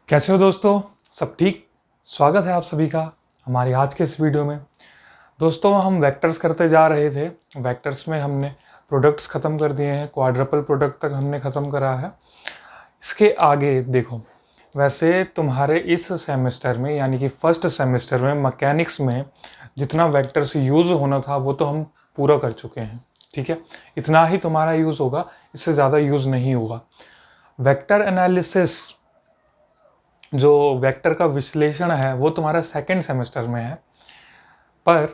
कैसे हो दोस्तों? सब ठीक? स्वागत है आप सभी का हमारी आज के इस वीडियो में। दोस्तों, हम वेक्टर्स करते जा रहे थे। वेक्टर्स में हमने प्रोडक्ट्स ख़त्म कर दिए हैं, क्वाड्रपल प्रोडक्ट तक हमने ख़त्म करा है। इसके आगे देखो, वैसे तुम्हारे इस सेमेस्टर में यानी कि फर्स्ट सेमेस्टर में मैकेनिक्स में जितना वेक्टर्स यूज़ होना था वो तो हम पूरा कर चुके हैं। ठीक है, इतना ही तुम्हारा यूज़ होगा, इससे ज़्यादा यूज़ नहीं होगा। वेक्टर एनालिसिस, जो वेक्टर का विश्लेषण है, वो तुम्हारा सेकंड सेमेस्टर में है। पर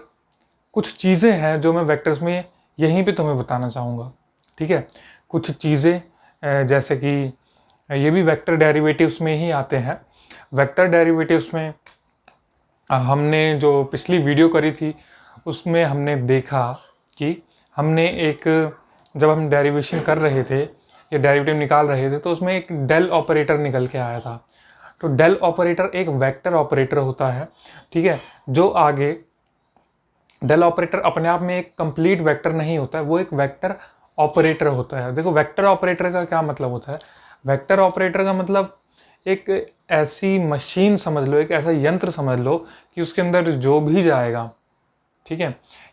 कुछ चीज़ें हैं जो मैं वेक्टर्स में यहीं पे तुम्हें बताना चाहूँगा। ठीक है, कुछ चीज़ें जैसे कि ये भी वेक्टर डेरिवेटिव्स में ही आते हैं। वेक्टर डेरिवेटिव्स में हमने जो पिछली वीडियो करी थी उसमें हमने देखा कि हमने एक, जब हम डेरिवेशन कर रहे थे या डेरिवेटिव निकाल रहे थे तो उसमें एक डेल ऑपरेटर निकल के आया था। तो डेल ऑपरेटर एक वेक्टर ऑपरेटर होता है। ठीक है, जो आगे डेल ऑपरेटर अपने आप में एक कंप्लीट वेक्टर नहीं होता है, वो एक वेक्टर ऑपरेटर होता है। देखो, वेक्टर ऑपरेटर का क्या मतलब होता है? वेक्टर ऑपरेटर का मतलब एक ऐसी मशीन समझ लो, एक ऐसा यंत्र समझ लो कि उसके अंदर जो भी जाएगा, ठीक है,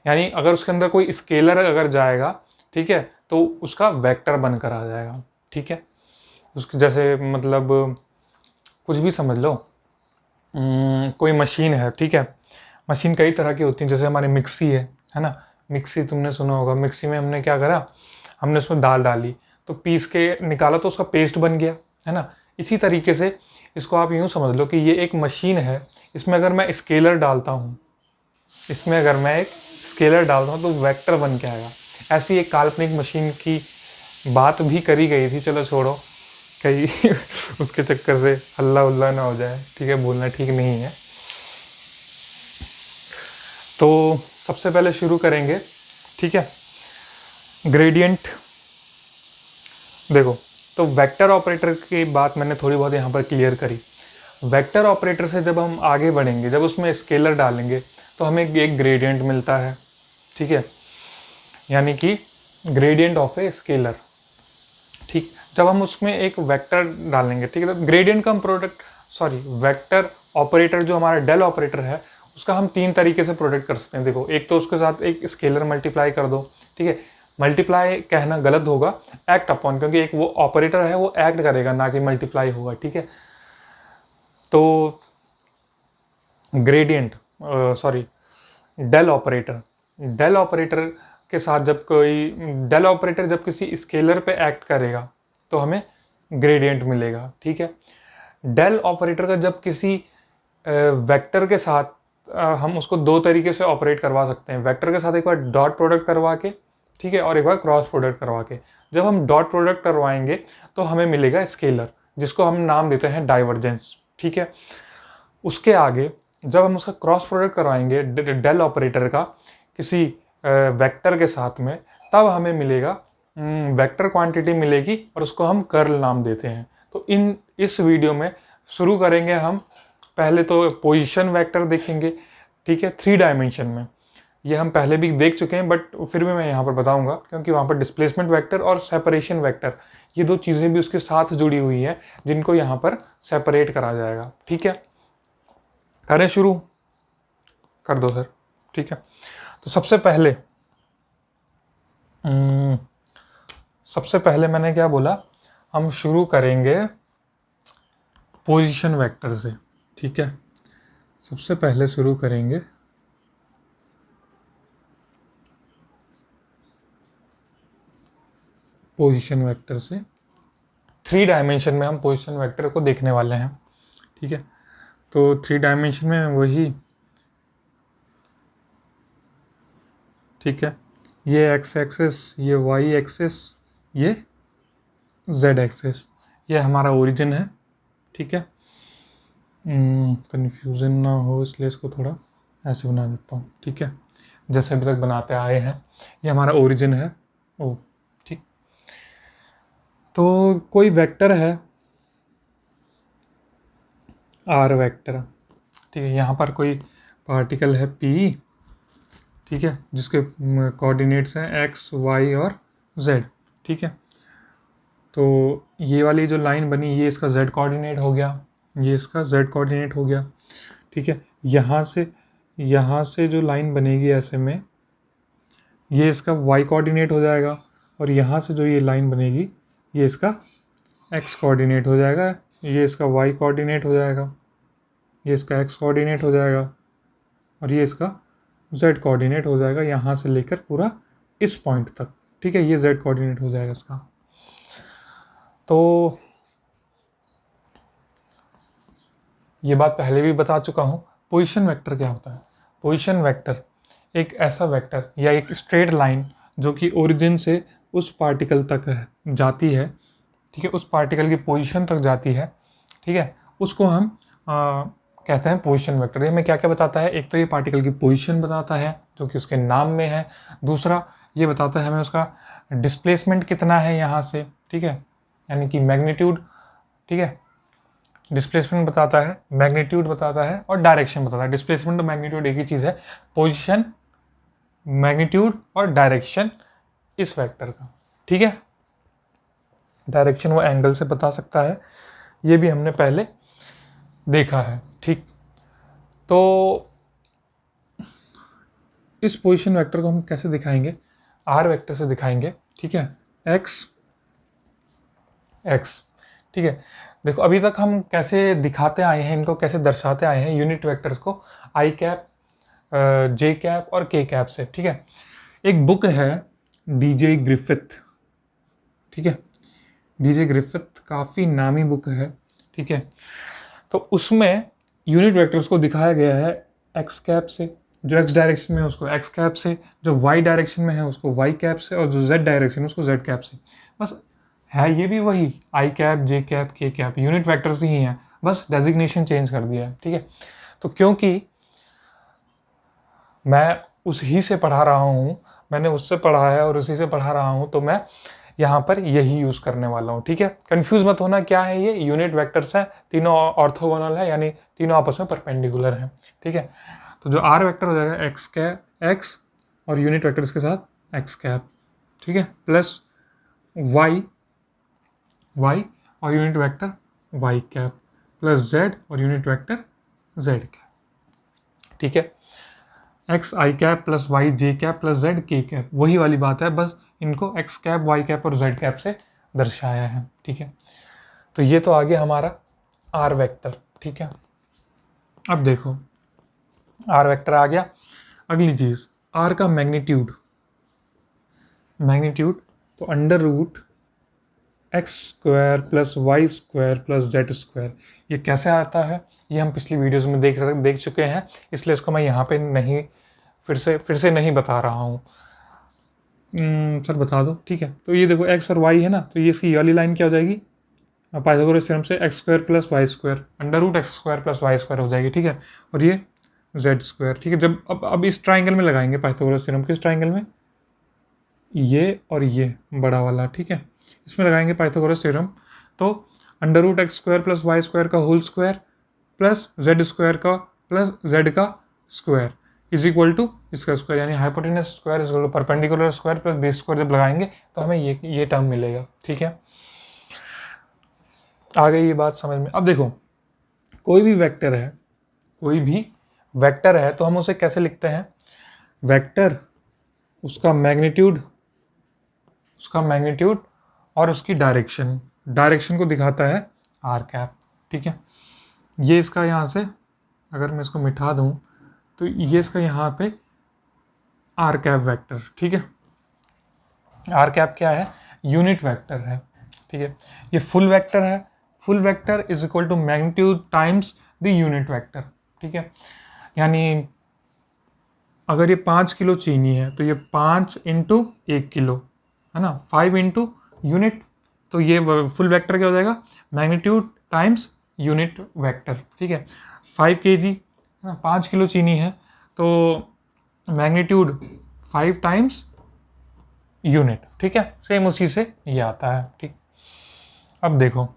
यानी अगर उसके अंदर कोई स्केलर अगर जाएगा, ठीक है, तो उसका वेक्टर बनकर आ जाएगा। ठीक है, उसके जैसे मतलब कुछ भी समझ लो। कोई मशीन है, ठीक है, मशीन कई तरह की होती है। जैसे हमारी मिक्सी है ना। मिक्सी तुमने सुना होगा। मिक्सी में हमने क्या करा, हमने उसमें दाल डाली तो पीस के निकाला तो उसका पेस्ट बन गया, है ना। इसी तरीके से इसको आप यूँ समझ लो कि ये एक मशीन है। इसमें अगर मैं स्केलर डालता हूँ, इसमें अगर मैं एक स्केलर डालता हूँ तो वेक्टर बन के आएगा। ऐसी एक काल्पनिक मशीन की बात भी करी गई थी। चलो छोड़ो, कहीं उसके चक्कर से हल्ला उल्ला ना हो जाए। ठीक है, बोलना ठीक नहीं है। तो सबसे पहले शुरू करेंगे, ठीक है, ग्रेडियंट। देखो, तो वेक्टर ऑपरेटर की बात मैंने थोड़ी बहुत यहाँ पर क्लियर करी। वेक्टर ऑपरेटर से जब हम आगे बढ़ेंगे, जब उसमें स्केलर डालेंगे तो हमें एक ग्रेडियंट मिलता है। ठीक है, यानी कि ग्रेडियंट ऑफ ए स्केलर। ठीक, जब हम उसमें एक वेक्टर डालेंगे, ठीक है, तो ग्रेडियंट का हम प्रोडक्ट, सॉरी, वेक्टर ऑपरेटर जो हमारा डेल ऑपरेटर है उसका हम तीन तरीके से प्रोडक्ट कर सकते हैं। देखो, एक तो उसके साथ एक स्केलर मल्टीप्लाई कर दो। ठीक है, मल्टीप्लाई कहना गलत होगा, एक्ट अपॉन, क्योंकि एक वो ऑपरेटर है वो एक्ट करेगा, ना कि मल्टीप्लाई होगा। ठीक है, तो gradient, sorry, del operator, del operator के साथ जब कोई डेल ऑपरेटर जब किसी स्केलर पे एक्ट करेगा तो हमें ग्रेडियंट मिलेगा। ठीक है, डेल ऑपरेटर का जब किसी वेक्टर के साथ हम उसको दो तरीके से ऑपरेट करवा सकते हैं। वेक्टर के साथ एक बार डॉट प्रोडक्ट करवा के, ठीक है, और एक बार क्रॉस प्रोडक्ट करवा के। जब हम डॉट प्रोडक्ट करवाएंगे तो हमें मिलेगा स्केलर, जिसको हम नाम देते हैं डाइवर्जेंस। ठीक है, उसके आगे जब हम उसका क्रॉस प्रोडक्ट करवाएंगे डेल ऑपरेटर का किसी वेक्टर के साथ में, तब हमें मिलेगा वेक्टर क्वांटिटी मिलेगी और उसको हम कर्ल नाम देते हैं। तो इस वीडियो में शुरू करेंगे हम, पहले तो पोजीशन वेक्टर देखेंगे। ठीक है, 3 डायमेंशन में। ये हम पहले भी देख चुके हैं, बट फिर भी मैं यहाँ पर बताऊंगा क्योंकि वहाँ पर डिस्प्लेसमेंट वेक्टर और सेपरेशन वेक्टर, ये दो चीज़ें भी उसके साथ जुड़ी हुई हैं जिनको यहाँ पर सेपरेट करा जाएगा। ठीक है, करें शुरू? कर दो सर। ठीक है, तो सबसे पहले मैंने क्या बोला, हम शुरू करेंगे पोजीशन वेक्टर से। ठीक है, सबसे पहले शुरू करेंगे पोजीशन वेक्टर से। 3 डायमेंशन में हम पोजीशन वेक्टर को देखने वाले हैं। ठीक है, तो 3 डायमेंशन में वही, ठीक है, ये एक्स एक्सिस, ये वाई एक्सिस, ये जेड एक्सिस, ये हमारा ओरिजिन है। ठीक है, कन्फ्यूज़न ना हो इसलिए इसको थोड़ा ऐसे बना देता हूँ। ठीक है, जैसे अभी तक बनाते आए हैं, ये हमारा ओरिजिन है। ओ, ठीक, तो कोई वेक्टर है आर वेक्टर। ठीक है, यहाँ पर कोई पार्टिकल है पी, ठीक है, जिसके कोऑर्डिनेट्स हैं एक्स वाई और जेड। ठीक है, तो ये वाली जो लाइन बनी ये इसका जेड कोऑर्डिनेट हो गया, ये इसका z कोऑर्डिनेट हो गया, ठीक है। यहाँ से जो लाइन बनेगी ऐसे में, ये इसका y कोऑर्डिनेट हो जाएगा, और यहाँ से जो ये लाइन बनेगी ये इसका x कोऑर्डिनेट हो जाएगा, ये इसका y कोऑर्डिनेट हो जाएगा, ये इसका x कोऑर्डिनेट हो जाएगा, और ये इसका z कोऑर्डिनेट हो जाएगा, यहाँ से लेकर पूरा इस पॉइंट तक, ठीक है। ये z कोऑर्डिनेट हो जाएगा इसका। तो ये बात पहले भी बता चुका हूँ। पोजीशन वेक्टर क्या होता है? पोजीशन वेक्टर एक ऐसा वेक्टर या एक स्ट्रेट लाइन जो कि ओरिजिन से उस पार्टिकल तक जाती है, ठीक है, उस पार्टिकल की पोजीशन तक जाती है, ठीक है, उसको हम कहते हैं पोजीशन वेक्टर। ये हमें क्या क्या बताता है? एक तो ये पार्टिकल की पोजीशन बताता है जो कि उसके नाम में है, दूसरा ये बताता है हमें उसका डिस्प्लेसमेंट कितना है यहाँ से, ठीक है, यानी कि मैग्नीट्यूड, ठीक है, डिस्प्लेसमेंट बताता है, मैग्नीट्यूड बताता है और डायरेक्शन बताता है। डिस्प्लेसमेंट और मैग्नीट्यूड एक ही चीज़ है, पोजीशन, मैग्नीट्यूड और डायरेक्शन इस वेक्टर का, ठीक है। डायरेक्शन वो एंगल से बता सकता है, ये भी हमने पहले देखा है, ठीक। तो इस पोजीशन वेक्टर को हम कैसे दिखाएंगे? आर वेक्टर से दिखाएंगे, ठीक है, एक्स, ठीक है। देखो अभी तक हम कैसे दिखाते आए हैं, इनको कैसे दर्शाते आए हैं यूनिट वेक्टर्स को, आई कैप, जे कैप और के कैप से, ठीक है। एक बुक है डीजे ग्रिफिथ, ठीक है, डीजे ग्रिफिथ काफ़ी नामी बुक है, ठीक है। तो उसमें यूनिट वेक्टर्स को दिखाया गया है एक्स कैप से, जो एक्स डायरेक्शन में है उसको एक्स कैप से, जो वाई डायरेक्शन में है उसको वाई कैप से, और जो जेड डायरेक्शन है उसको जेड कैप से। बस है ये भी वही आई कैप, जे कैप, के कैप, यूनिट वेक्टर्स ही हैं, बस डेजिग्नेशन चेंज कर दिया है, ठीक है। तो क्योंकि मैं उसी से पढ़ा रहा हूँ, मैंने उससे पढ़ा है और उसी से पढ़ा रहा हूँ, तो मैं यहाँ पर यही यूज़ करने वाला हूँ, ठीक है। कंफ्यूज मत होना, क्या है ये? यूनिट वेक्टर्स हैं, तीनों ऑर्थोगोनल है, यानी तीनों आपस में परपेंडिकुलर हैं, ठीक है। तो जो आर वेक्टर हो जाएगा एक्स कैप, एक्स और यूनिट वेक्टर्स के साथ एक्स कैप, ठीक है, प्लस वाई, वाई और unit vector y cap, plus z और यूनिट वेक्टर जेड कैप, ठीक है। X i cap plus y j cap plus z k cap, वही वाली बात है, बस इनको एक्स कैप, वाई कैप और जेड कैप से दर्शाया है, ठीक है। तो ये तो आ गया हमारा आर वेक्टर, ठीक है। अब देखो आर वेक्टर आ गया, अगली चीज आर का मैग्नीट्यूड, मैग्नीट्यूड तो under root x square plus Y square plus Z square. ये कैसे आता है ये हम पिछली वीडियोस में देख चुके हैं, इसलिए इसको मैं यहाँ पे नहीं फिर से नहीं बता रहा हूँ। सर बता दो, ठीक है। तो ये देखो एक्स और वाई है ना, तो ये इसकी वाली लाइन क्या हो जाएगी? पाइथागोरस थ्योरम से x square plus Y square under root x square plus Y square हो जाएगी, ठीक है। और ये जेड स्क्वायर, ठीक है। जब अब इस ट्राइंगल में लगाएंगे पाइथागोरस थ्योरम, किस ट्राइंगल में? ये और ये बड़ा वाला, ठीक है, इसमें लगाएंगे पाइथागोरस थ्योरम। तो under root x square plus Y square का whole square plus Z square का प्लस जेड का स्क्वायर इज इक्वल टू इसका स्क्वायर, यानी hypotenuse square is equal to perpendicular square plus base square जब लगाएंगे तो हमें ये टर्म मिलेगा, ठीक है। आ गई ये बात समझ में? अब देखो कोई भी वेक्टर है, कोई भी वेक्टर है तो हम उसे कैसे लिखते हैं? वेक्टर, उसका मैग्नीट्यूड और उसकी डायरेक्शन को दिखाता है आर कैप, ठीक है। ये इसका यहाँ से अगर मैं इसको मिटा दूँ तो ये इसका यहाँ पे आर कैप वेक्टर, ठीक है। आर कैप क्या है? यूनिट वेक्टर है, ठीक है। ये फुल वेक्टर है, full vector is equal to magnitude times the unit vector, ठीक है। यानी अगर ये 5 किलो चीनी है तो ये 5 इंटू 1 किलो है ना, 5 इंटू यूनिट, तो ये फुल वेक्टर क्या हो जाएगा? मैग्नीट्यूड टाइम्स यूनिट वेक्टर, ठीक है। 5 kg है ना, 5 किलो चीनी है तो मैग्नीट्यूड 5 टाइम्स यूनिट, ठीक है। सेम उसी से ये आता है, ठीक। अब देखो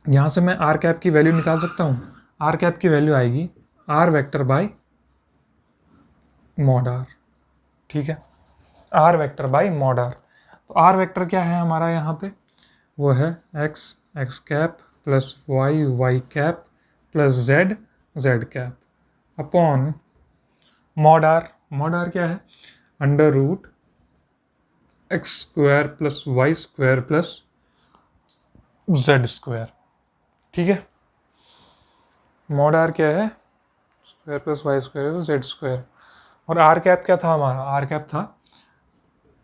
यहाँ से मैं आर कैप की वैल्यू निकाल सकता हूँ। आर कैप की वैल्यू आएगी r vector by mod r, ठीक है, r vector by mod r. तो आर वेक्टर क्या है हमारा यहाँ पे? वो है x cap plus y y cap plus z z cap upon mod r क्या है, under root x square plus Y square plus Z square. ठीक है, मॉड आर क्या है, स्क्वायर प्लस वाई स्क्वायर तो जेड स्क्वायर। और are cap क्या था हमारा, आर कैप था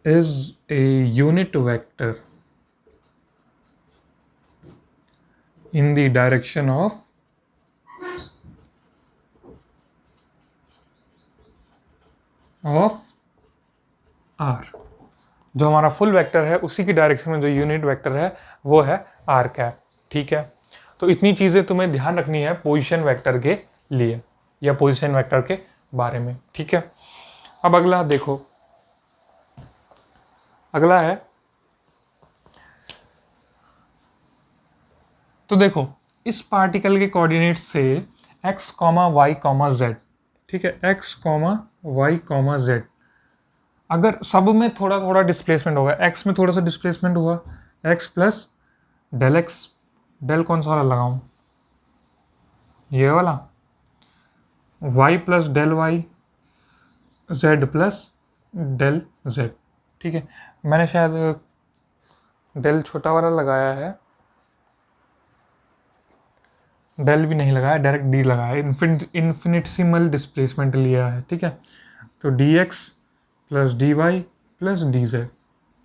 is a unit vector in the direction of r. जो हमारा फुल वेक्टर है उसी की डायरेक्शन में जो यूनिट वेक्टर है वो है आर कैप। ठीक है, तो इतनी चीज़ें तुम्हें ध्यान रखनी है पोजीशन वेक्टर के लिए या पोजीशन वेक्टर के बारे में। ठीक है, अब अगला देखो, अगला है, तो देखो इस पार्टिकल के कोऑर्डिनेट से x, y, z, ठीक है, x, y, z, अगर सब में थोड़ा थोड़ा डिस्प्लेसमेंट होगा, x में थोड़ा सा डिस्प्लेसमेंट हुआ, x plus del x, del कौन सा वाला लगाऊं, ये वाला, y plus del y, z plus del z। ठीक है, मैंने शायद डेल छोटा वाला लगाया है, डेल भी नहीं लगाया, डायरेक्ट डी लगाया, इन्फिनिटेसिमल डिस्प्लेसमेंट लिया है। ठीक है, तो d x plus d y plus d z.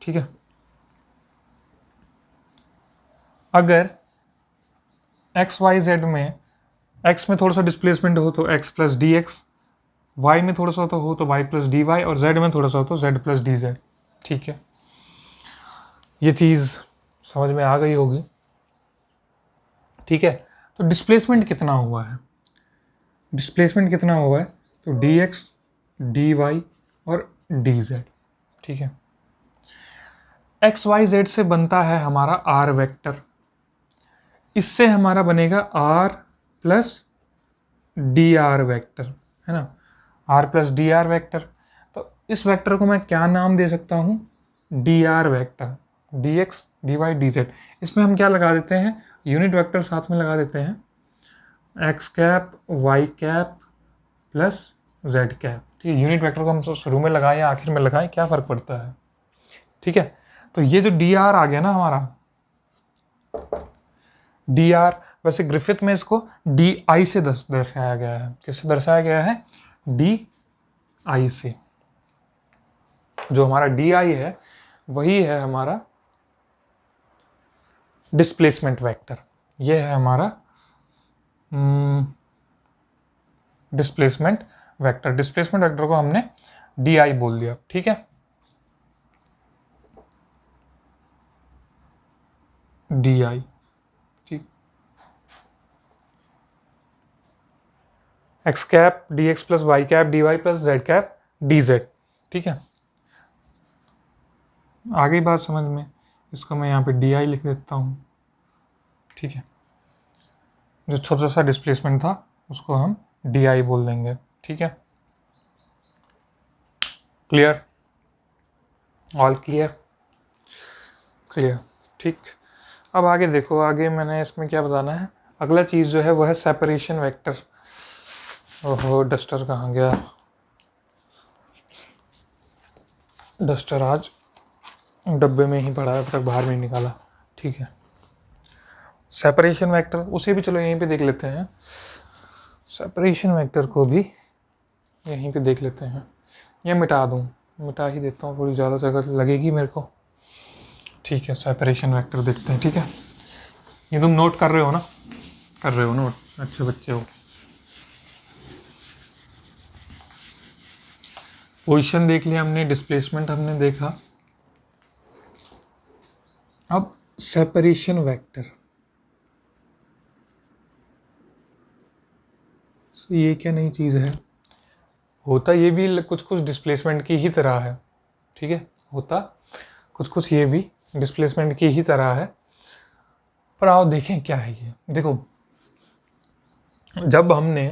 ठीक है, अगर एक्स वाई जेड में एक्स में थोड़ा सा डिस्प्लेसमेंट हो तो x plus d x, y में थोड़ा सा हो तो वाई प्लस डी वाई, और जेड में थोड़ा सा हो तो जेड प्लस डी जेड। ठीक है, ये चीज़ समझ में आ गई होगी। ठीक है, तो डिस्प्लेसमेंट कितना हुआ है, डिस्प्लेसमेंट कितना हुआ है, तो डी एक्स, डी वाई और डी जेड। ठीक है, एक्स वाई जेड से बनता है हमारा आर वेक्टर, इससे हमारा बनेगा r plus d r vector, है ना, r plus d r vector. तो इस वेक्टर को मैं क्या नाम दे सकता हूँ, d r vector, d x d y d z. इसमें हम क्या लगा देते हैं, यूनिट वेक्टर साथ में लगा देते हैं, x cap y cap plus z cap. ठीक है, यूनिट वेक्टर को हम शुरू में लगाएं या आखिर में लगाएं, क्या फ़र्क पड़ता है। ठीक है, तो ये जो डी आर आ गया ना हमारा, डी आर, वैसे ग्रिफिथ में इसको डी आई से दर्शाया गया है। किससे दर्शाया गया है, डी आई से। जो हमारा डी आई है वही है हमारा डिस्प्लेसमेंट वेक्टर, ये है हमारा डिस्प्लेसमेंट वेक्टर। डिस्प्लेसमेंट वेक्टर को हमने डी आई बोल दिया। ठीक है, डी आई, ठीक, x cap d x plus y cap d y plus z cap d z. ठीक है, आ गई बात समझ में, इसको मैं यहाँ पे डी आई लिख देता हूँ। ठीक है, जो छोटा सा डिस्प्लेसमेंट था उसको हम डी आई बोल देंगे। ठीक है, क्लियर, ऑल क्लियर, क्लियर। ठीक, अब आगे देखो, आगे मैंने इसमें क्या बताना है, अगला चीज़ जो है वो है सेपरेशन वेक्टर। ओहो, डस्टर कहाँ गया, डस्टर आज डब्बे में ही पड़ा है, अब तक बाहर नहीं निकाला। ठीक है, सेपरेशन वेक्टर उसे भी चलो यहीं पे देख लेते हैं, सेपरेशन वेक्टर को भी यहीं पे देख लेते हैं, या मिटा दूँ, मिटा ही देता हूँ, थोड़ी ज़्यादा जगह लगेगी मेरे को। ठीक है, सेपरेशन वेक्टर देखते हैं। ठीक है, ये तुम नोट कर रहे हो ना, कर रहे हो नोट, अच्छे बच्चे हो। पोजीशन देख लिया हमने, डिस्प्लेसमेंट हमने देखा, अब सेपरेशन वेक्टर, ये क्या नई चीज़ है, होता ये भी कुछ कुछ डिस्प्लेसमेंट की ही तरह है। ठीक है, होता कुछ कुछ ये भी डिस्प्लेसमेंट की ही तरह है, पर आओ देखें क्या है ये। देखो, जब हमने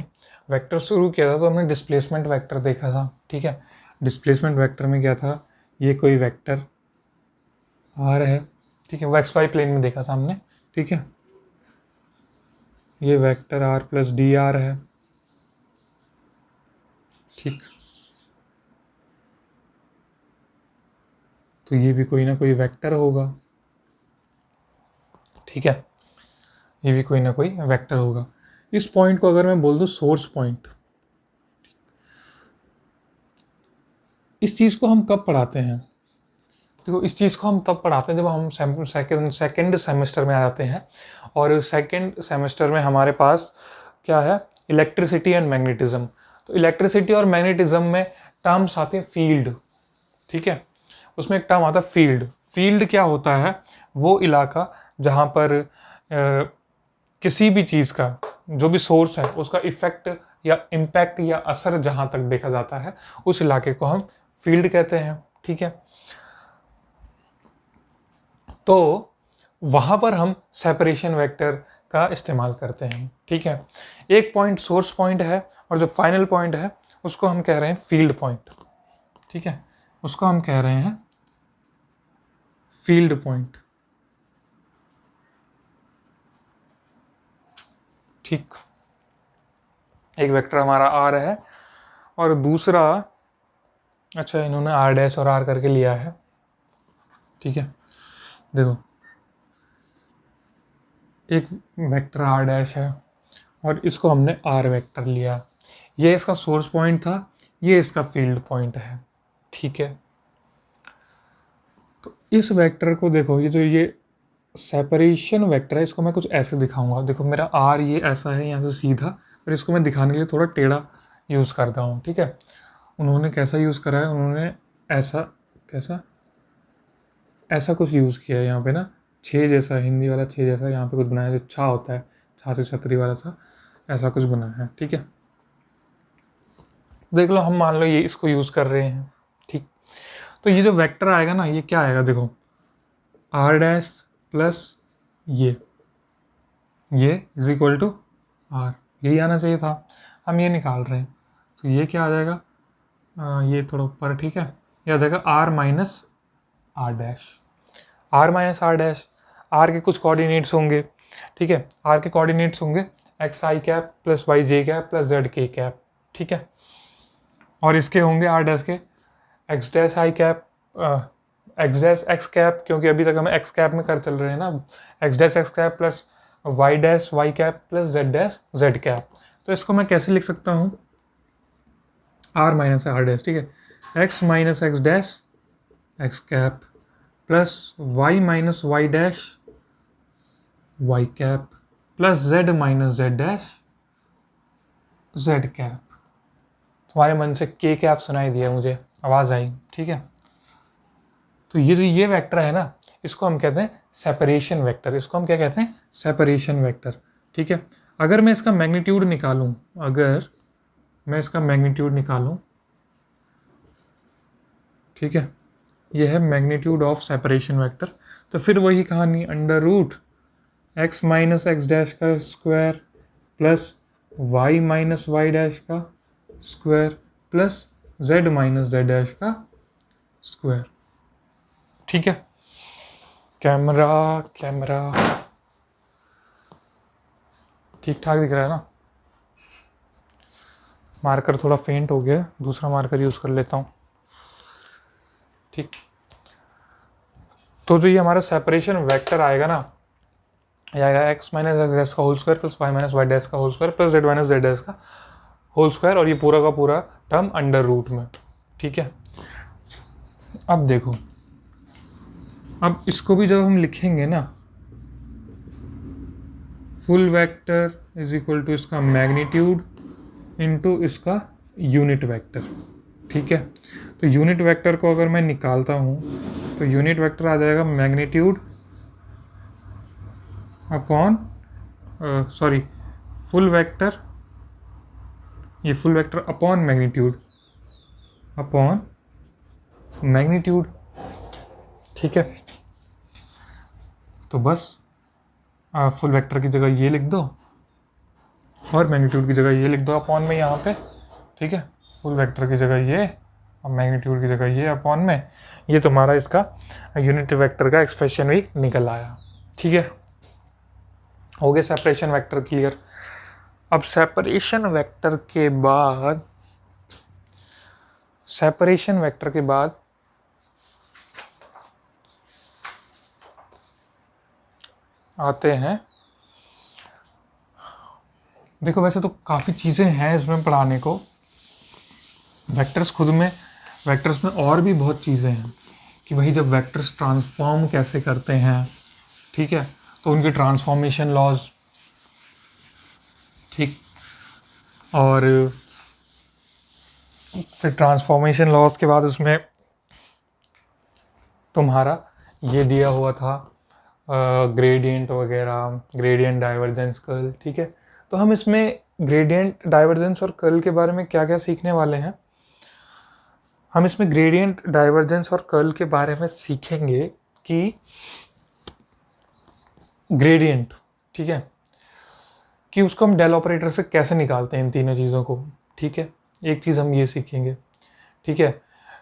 वेक्टर शुरू किया था तो हमने डिस्प्लेसमेंट वेक्टर देखा था। ठीक है, डिस्प्लेसमेंट वेक्टर में क्या था, ये कोई वेक्टर आर है। ठीक है, वो एक्स वाई प्लेन में देखा था हमने। ठीक है, ये vector r plus d are है, ठीक। तो ये भी कोई ना कोई वेक्टर होगा, ठीक है, ये भी कोई ना कोई वेक्टर होगा। इस पॉइंट को अगर मैं बोल दूं सोर्स पॉइंट, इस चीज़ को हम कब पढ़ाते हैं? देखो, इस चीज़ को हम तब पढ़ाते हैं जब हम सेकेंड सेमेस्टर में आ जाते हैं, और सेकेंड सेमेस्टर में हमारे पास क्या है, इलेक्ट्रिसिटी एंड मैग्नेटिज्म। तो इलेक्ट्रिसिटी और मैग्नेटिज्म में टर्म्स आते हैं फील्ड, ठीक है। उसमें एक टर्म आता है फील्ड। फील्ड क्या होता है? वो इलाका जहाँ पर किसी भी चीज़ का जो भी सोर्स है उसका इफेक्ट या इम्पैक्ट या असर जहाँ तक देखा जाता है, उस इलाके को हम फील्ड कहते हैं, ठीक है। तो वहाँ पर हम सेपरेशन वेक्टर का इस्तेमाल करते हैं, ठीक है। एक पॉइंट सोर्स पॉइंट है, और जो फाइनल पॉइंट है उसको हम कह रहे हैं फील्ड पॉइंट, ठीक है, उसको हम कह रहे हैं फील्ड पॉइंट, ठीक। एक वेक्टर हमारा आर है और दूसरा, अच्छा इन्होंने आर डैश और आर करके लिया है, ठीक है। देखो, एक वेक्टर आर डैश है और इसको हमने आर वेक्टर लिया, ये इसका सोर्स पॉइंट था, ये इसका फील्ड पॉइंट है, ठीक है। तो इस वेक्टर को देखो, ये जो ये सेपरेशन वेक्टर है, इसको मैं कुछ ऐसे दिखाऊंगा। देखो मेरा आर ये ऐसा है यहाँ से सीधा, पर इसको मैं दिखाने के लिए थोड़ा टेढ़ा यूज़ करता हूँ, ठीक है। उन्होंने कैसा यूज़ करा है, उन्होंने ऐसा, कैसा, ऐसा कुछ यूज़ किया है यहाँ पे ना, छः जैसा, हिंदी वाला छः जैसा यहाँ पे कुछ बनाया है, जो छा होता है, छा से छतरी वाला सा, ऐसा कुछ बनाया है, ठीक है। देख लो, हम मान लो ये इसको यूज़ कर रहे हैं, ठीक। तो ये जो वेक्टर आएगा ना, ये क्या आएगा, देखो आर डैश प्लस ये इज इक्वल टू आर, यही आना चाहिए था, हम ये निकाल रहे हैं। तो ये क्या आ जाएगा, ये थोड़ा ऊपर, ठीक है, ये आ जाएगा r minus r dash. R minus r dash, r के कुछ कोऑर्डिनेट्स होंगे, ठीक है, आर के कोऑर्डिनेट्स होंगे x i cap plus y j cap plus z k cap, ठीक है। और इसके होंगे आर डैश के x dash I cap, x dash x cap, क्योंकि अभी तक हम एक्स कैप में कर चल रहे हैं ना, x dash x cap plus y dash y cap plus z dash z cap. तो इसको मैं कैसे लिख सकता हूँ, आर माइनस आर डैश, ठीक है, x minus x dash x cap plus Y minus Y dash y cap plus Z minus Z dash z cap. तुम्हारे मन से के कैप सुनाई दिया, मुझे आवाज़ आई, ठीक है। तो ये जो ये वेक्टर है ना, इसको हम कहते हैं सेपरेशन वेक्टर, इसको हम क्या कहते हैं, सेपरेशन वेक्टर, ठीक है। अगर मैं इसका मैग्नीट्यूड निकालूं, अगर मैं इसका मैग्नीट्यूड निकालूं, ठीक है, यह है मैग्नीट्यूड ऑफ सेपरेशन वेक्टर, तो फिर वही कहानी, under root X minus x dash का square plus Y minus Y dash का square plus Z minus Z dash का स्क्वायर, ठीक है। कैमरा ठीक ठाक दिख रहा है ना? मार्कर थोड़ा फेंट हो गया, दूसरा मार्कर यूज़ कर लेता हूँ, ठीक। तो जो ये हमारा सेपरेशन वेक्टर आएगा ना, ये आएगा एक्स माइनस एक्स डैश का whole square plus Y minus Y dash का whole square plus Z minus Z dash का होल स्क्वायर, और ये पूरा का पूरा टर्म अंडर रूट में, ठीक है। अब देखो, अब इसको भी जब हम लिखेंगे ना, full vector is equal to इसका मैग्नीट्यूड इनटू इसका यूनिट वेक्टर, ठीक है। तो यूनिट वेक्टर को अगर मैं निकालता हूँ तो यूनिट वेक्टर आ जाएगा magnitude upon, sorry, full vector, ये फुल वेक्टर अपॉन मैग्नीट्यूड, ठीक है। तो बस फुल वेक्टर की जगह ये लिख दो और मैग्नीट्यूड की जगह ये लिख दो अपॉन में यहाँ पे, ठीक है। फुल वेक्टर की जगह ये और मैग्नीट्यूड की जगह ये अपॉन में, ये तुम्हारा इसका यूनिट वेक्टर का एक्सप्रेशन भी निकल आया, ठीक है। हो गया सेपरेशन वेक्टर क्लियर। अब सेपरेशन वेक्टर के बाद आते हैं, देखो वैसे तो काफ़ी चीज़ें हैं इसमें पढ़ाने को, वेक्टर्स में और भी बहुत चीज़ें हैं कि भाई जब वेक्टर्स ट्रांसफॉर्म कैसे करते हैं, ठीक है, तो उनके ट्रांसफॉर्मेशन लॉज, ठीक, और फिर ट्रांसफॉर्मेशन लॉज के बाद उसमें तुम्हारा ये दिया हुआ था ग्रेडियंट वगैरह, ग्रेडियंट, डाइवर्जेंस, कर्ल, ठीक है। तो हम इसमें ग्रेडियंट, डाइवर्जेंस और कर्ल के बारे में क्या क्या सीखने वाले हैं, हम इसमें ग्रेडियंट, डाइवर्जेंस और कर्ल के बारे में सीखेंगे कि ग्रेडियंट, ठीक है, कि उसको हम डेल ऑपरेटर से कैसे निकालते हैं इन तीनों चीज़ों को, ठीक है, एक चीज़ हम ये सीखेंगे, ठीक है।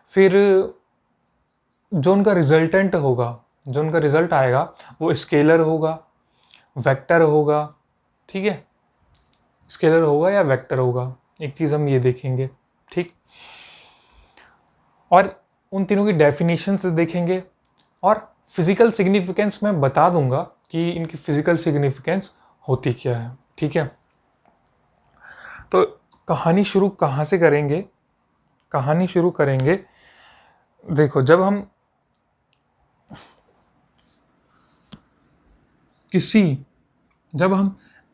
फिर जो उनका रिजल्टेंट होगा, जो उनका रिजल्ट आएगा वो स्केलर होगा, वेक्टर होगा, ठीक है, स्केलर होगा या वेक्टर होगा, एक चीज़ हम ये देखेंगे, ठीक। और उन तीनों की डेफिनेशन से देखेंगे, और फिजिकल सिग्निफिकेंस मैं बता दूंगा कि इनकी फिजिकल सिग्निफिकेंस होती क्या है, ठीक है। तो कहानी शुरू कहाँ से करेंगे, कहानी शुरू करेंगे, देखो जब हम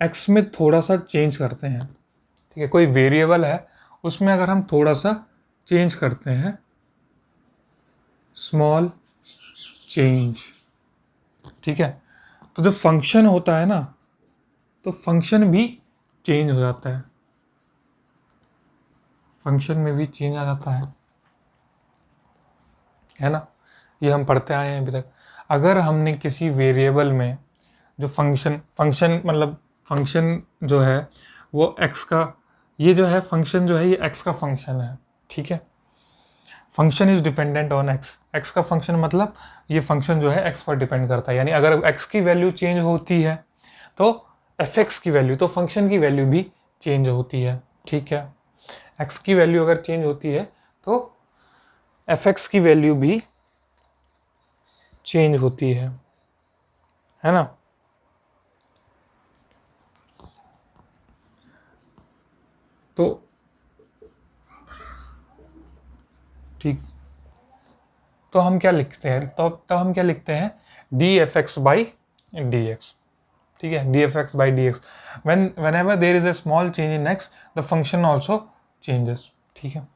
x में थोड़ा सा चेंज करते हैं, ठीक है, कोई वेरिएबल है उसमें अगर हम थोड़ा सा चेंज करते हैं, स्मॉल चेंज, ठीक है, तो जो फंक्शन होता है ना, तो फंक्शन भी चेंज हो जाता है, फंक्शन में भी चेंज आ जाता है ना, ये हम पढ़ते आए हैं अभी तक। अगर हमने किसी वेरिएबल में जो फंक्शन मतलब फंक्शन जो है वो x का, ये जो है फंक्शन जो है ये x का फंक्शन है, ठीक है, function is dependent on x का फंक्शन मतलब ये फंक्शन जो है x पर डिपेंड करता है, यानी अगर x की वैल्यू चेंज होती है तो fx की वैल्यू, तो फंक्शन की वैल्यू भी चेंज होती है, ठीक है, x की वैल्यू अगर चेंज होती है तो fx की वैल्यू भी चेंज होती है ना। तो ठीक, तो हम क्या लिखते हैं, तो हम क्या लिखते हैं, dfx by dx, ठीक है, dfx by dx, whenever there is a small change in x the function also changes, ठीक है।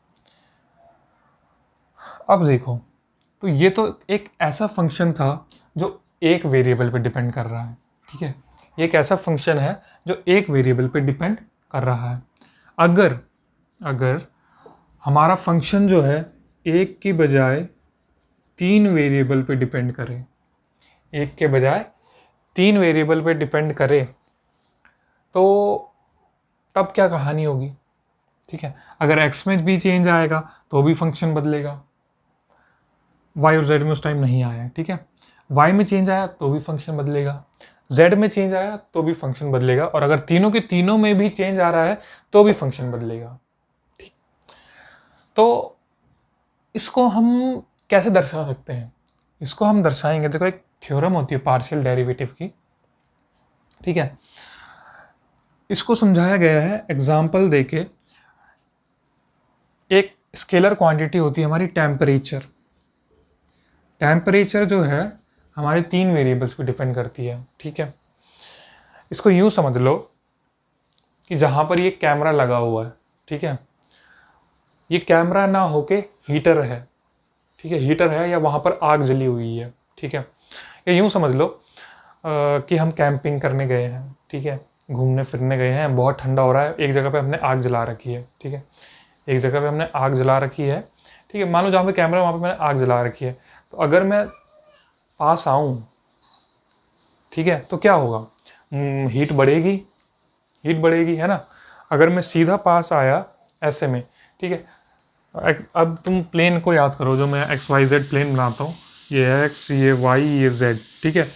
अब देखो, तो ये तो एक ऐसा फंक्शन था जो एक वेरिएबल पे डिपेंड कर रहा है, ठीक है, ये एक ऐसा फंक्शन है जो एक वेरिएबल पे डिपेंड कर रहा है। अगर हमारा फंक्शन जो है एक की बजाय 3 वेरिएबल पे डिपेंड करे, एक के बजाय 3 वेरिएबल पे डिपेंड करे, तो तब क्या कहानी होगी, ठीक है। अगर x में भी चेंज आएगा तो भी फंक्शन बदलेगा, y और z में उस टाइम नहीं आया है, ठीक है, y में चेंज आया तो भी फंक्शन बदलेगा, z में चेंज आया तो भी फंक्शन बदलेगा, और अगर तीनों के तीनों में भी चेंज आ रहा है तो भी फंक्शन बदलेगा, ठीक। तो इसको हम कैसे दर्शा सकते हैं, इसको हम दर्शाएंगे, देखो एक थ्योरम होती है पार्शियल डेरिवेटिव की, ठीक है, इसको समझाया गया है एग्जाम्पल देके। एक स्केलर क्वांटिटी होती है हमारी टेम्परेचर, टेम्परेचर जो है हमारे 3 वेरिएबल्स पे डिपेंड करती है, ठीक है। इसको यूँ समझ लो कि जहाँ पर ये कैमरा लगा हुआ है, ठीक है, ये कैमरा ना होके हीटर है, ठीक है, हीटर है या वहाँ पर आग जली हुई है, ठीक है। ये यूँ समझ लो कि हम कैंपिंग करने गए हैं, ठीक है, घूमने फिरने गए हैं, बहुत ठंडा हो रहा है, एक जगह पे हमने आग जला रखी है, ठीक है, एक जगह पे हमने आग जला रखी है, ठीक है, मान लो जहाँ पे कैमरा वहाँ पे मैंने आग जला रखी है, तो अगर मैं पास आऊँ, ठीक है, तो क्या होगा, हीट बढ़ेगी, है ना। अगर मैं सीधा पास आया ऐसे में, ठीक है, अब तुम प्लेन को याद करो, जो मैं XYZ प्लेन बनाता हूँ, ये X, ये Y, ये Z, ठीक है,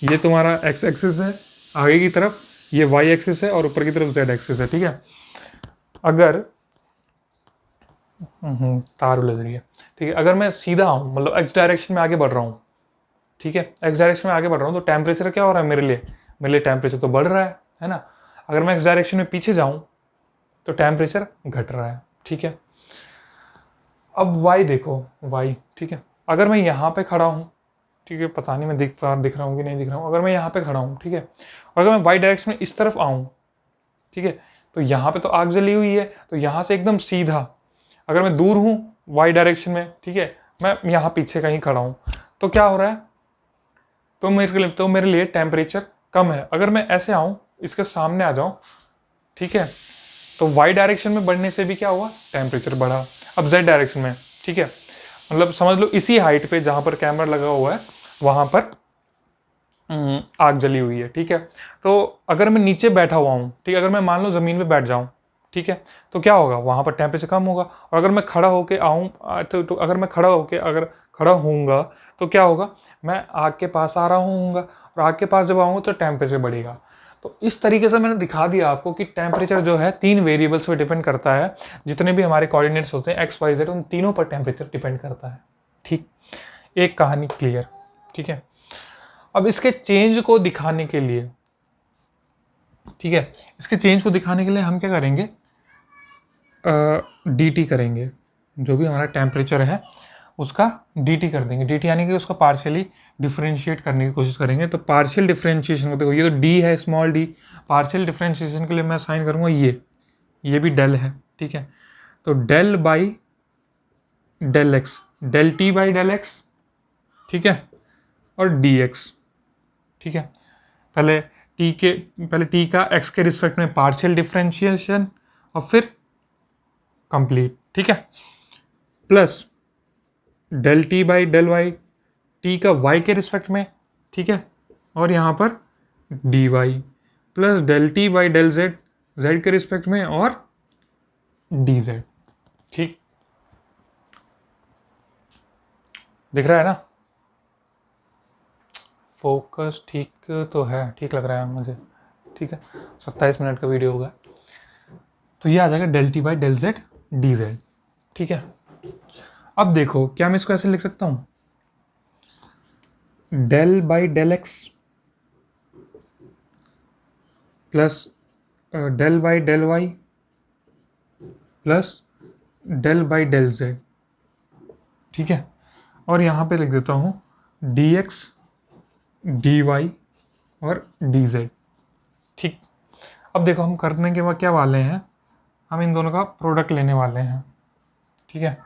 ये तुम्हारा X एक्सिस है आगे की तरफ, ये वाई एक्सिस है और ऊपर की तरफ जेड एक्सिस है, ठीक है। अगर तार उलझ रही है, ठीक है। अगर मैं सीधा हूँ, मतलब एक्स डायरेक्शन में आगे बढ़ रहा हूँ, ठीक है, एक्स डायरेक्शन में आगे बढ़ रहा हूँ, तो टेम्परेचर क्या हो रहा है मेरे लिए टेम्परेचर तो बढ़ रहा है ना। अगर मैं एक्स डायरेक्शन में पीछे जाऊँ तो टेम्परेचर घट रहा है, ठीक है। अब वाई देखो, वाई, ठीक है। अगर मैं यहाँ पे खड़ा हूँ, ठीक है, पता नहीं मैं दिख रहा हूँ कि नहीं दिख रहा हूँ। अगर मैं यहाँ पे खड़ा हूँ, ठीक है, और अगर मैं वाई डायरेक्शन में इस तरफ आऊँ, ठीक है, तो यहाँ पे तो आग जली हुई है, तो यहाँ से एकदम सीधा अगर मैं दूर हूँ वाई डायरेक्शन में, ठीक है, मैं यहाँ पीछे कहीं खड़ा हूँ, तो क्या हो रहा है, तो मेरे लिए टेम्परेचर कम है। अगर मैं ऐसे आऊँ, इसके सामने आ जाऊँ, ठीक है, तो वाई डायरेक्शन में बढ़ने से भी क्या हुआ, टेम्परेचर बढ़ा। अब जेड डायरेक्शन में, ठीक है, मतलब समझ लो इसी हाइट पे जहाँ पर कैमरा लगा हुआ है वहाँ पर आग जली हुई है, ठीक है। तो अगर मैं नीचे बैठा हुआ हूँ, ठीक है, अगर मैं मान लो ज़मीन पे बैठ जाऊँ, ठीक है, तो क्या होगा, वहाँ पर टेम्परेचर कम होगा। और अगर मैं खड़ा होके आऊँ, तो अगर मैं अगर खड़ा होऊंगा तो क्या होगा, मैं आग के पास आ रहा हूँगा, और आग के पास जब आऊँगा तो टेम्परेचर बढ़ेगा। तो इस तरीके से मैंने दिखा दिया आपको कि टेम्परेचर जो है 3 वेरिएबल्स पे डिपेंड करता है। जितने भी हमारे कोऑर्डिनेट्स होते हैं एक्स वाई जेड, उन तीनों पर टेम्परेचर डिपेंड करता है, ठीक। एक कहानी क्लियर, ठीक है। अब इसके चेंज को दिखाने के लिए, ठीक है, इसके चेंज को दिखाने के लिए हम क्या करेंगे, डी टी करेंगे। जो भी हमारा टेम्परेचर है उसका डी टी कर देंगे। डी टी यानी कि उसको पार्शियली डिफ्रेंशिएट करने की कोशिश करेंगे। तो पार्शियल डिफ्रेंशिएशन को देखो, ये तो डी है, स्मॉल डी। पार्शियल डिफ्रेंशिएशन के लिए मैं साइन करूँगा ये भी डेल है, ठीक है। तो del by del x, del T by del x, ठीक है, और डी एक्स, ठीक है। पहले टी का एक्स के रिस्पेक्ट में पार्शियल डिफ्रेंशिएशन और फिर कंप्लीट, ठीक है, plus del T by del y, t का वाई के रिस्पेक्ट में, ठीक है, और यहाँ पर d y, plus del T by del z, z के रिस्पेक्ट में, और डी जेड, ठीक। दिख रहा है ना, फोकस ठीक तो है, ठीक लग रहा है मुझे, ठीक है। 27 मिनट का वीडियो होगा, तो ये आ जाएगा del T by del z d z, ठीक है। अब देखो, क्या मैं इसको ऐसे लिख सकता हूँ, del by del x plus del by del y plus del by del z, ठीक है। और यहाँ पे लिख देता हूँ डी एक्स डी वाई और डी जेड, ठीक। अब देखो, हम करने के बाद क्या वाले हैं, हम इन दोनों का प्रोडक्ट लेने वाले हैं, ठीक है,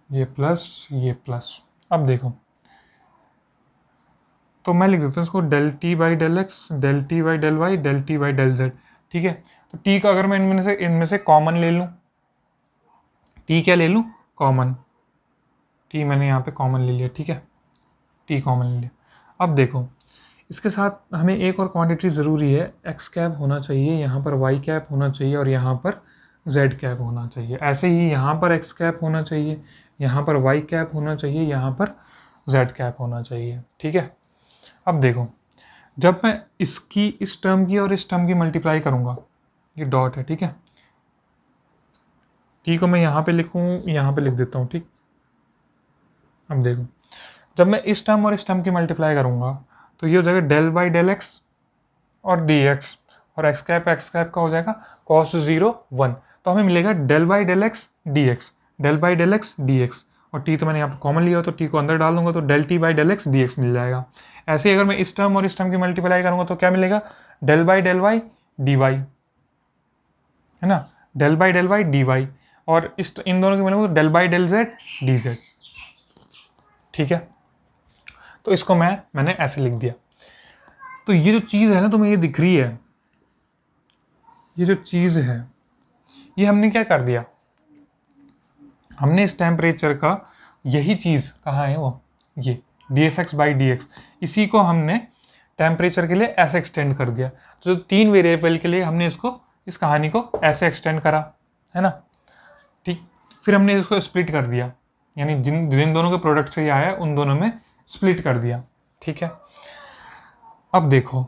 ये प्लस ये प्लस। अब देखो, तो मैं लिख देता हूँ इसको del T by del x, del T by del y, del T by del z, ठीक है। तो टी का अगर मैं इनमें से कॉमन ले लूँ, टी क्या ले लूँ, कॉमन, टी मैंने यहाँ पे कॉमन ले लिया, ठीक है, टी कॉमन ले लिया। अब देखो, इसके साथ हमें एक और क्वांटिटी ज़रूरी है, एक्स कैप होना चाहिए, यहाँ पर वाई कैप होना चाहिए, और यहाँ पर जेड कैप होना चाहिए। ऐसे ही यहाँ पर एक्स कैप होना चाहिए, यहाँ पर वाई कैप होना चाहिए, यहाँ पर जेड कैप होना चाहिए, ठीक है। अब देखो, जब मैं इस टर्म की और इस टर्म की मल्टीप्लाई करूँगा, ये डॉट है, ठीक है, टी को मैं यहाँ पे लिखूँ, यहाँ पे लिख देता हूँ, ठीक। अब देखो, जब मैं इस टर्म और इस टर्म की मल्टीप्लाई करूँगा तो ये हो जाएगा डेल बाई डेल एक्स और डी एक्स, और एक्स कैप का हो जाएगा कॉस 0 1। तो हमें मिलेगा del by del x D x, del by del x D x, और टी तो मैंने यहाँ पर कॉमन लिया, तो टी को अंदर डाल दूंगा तो del T by del x D X मिल जाएगा। ऐसे ही अगर मैं इस टर्म और इस टर्म की मल्टीप्लाई करूँगा तो क्या मिलेगा, del by del y d y, है ना, del by del y d y, और इन दोनों के मिलेंगे तो del by del z d z, ठीक है। तो इसको मैंने ऐसे लिख दिया। तो ये जो चीज़ है ना, तुम्हें ये दिख रही है, ये जो चीज़ है, ये हमने क्या कर दिया, हमने इस टेम्परेचर का यही चीज़ कहाँ है, वो ये D F x by D x, इसी को हमने टेम्परेचर के लिए ऐसे एक्सटेंड कर दिया। तो जो 3 वेरिएबल के लिए हमने इस कहानी को ऐसे एक्सटेंड करा, है ना, ठीक। फिर हमने इसको स्प्लिट कर दिया, यानी जिन जिन दोनों के प्रोडक्ट से ये आया उन दोनों में स्प्लिट कर दिया, ठीक है। अब देखो,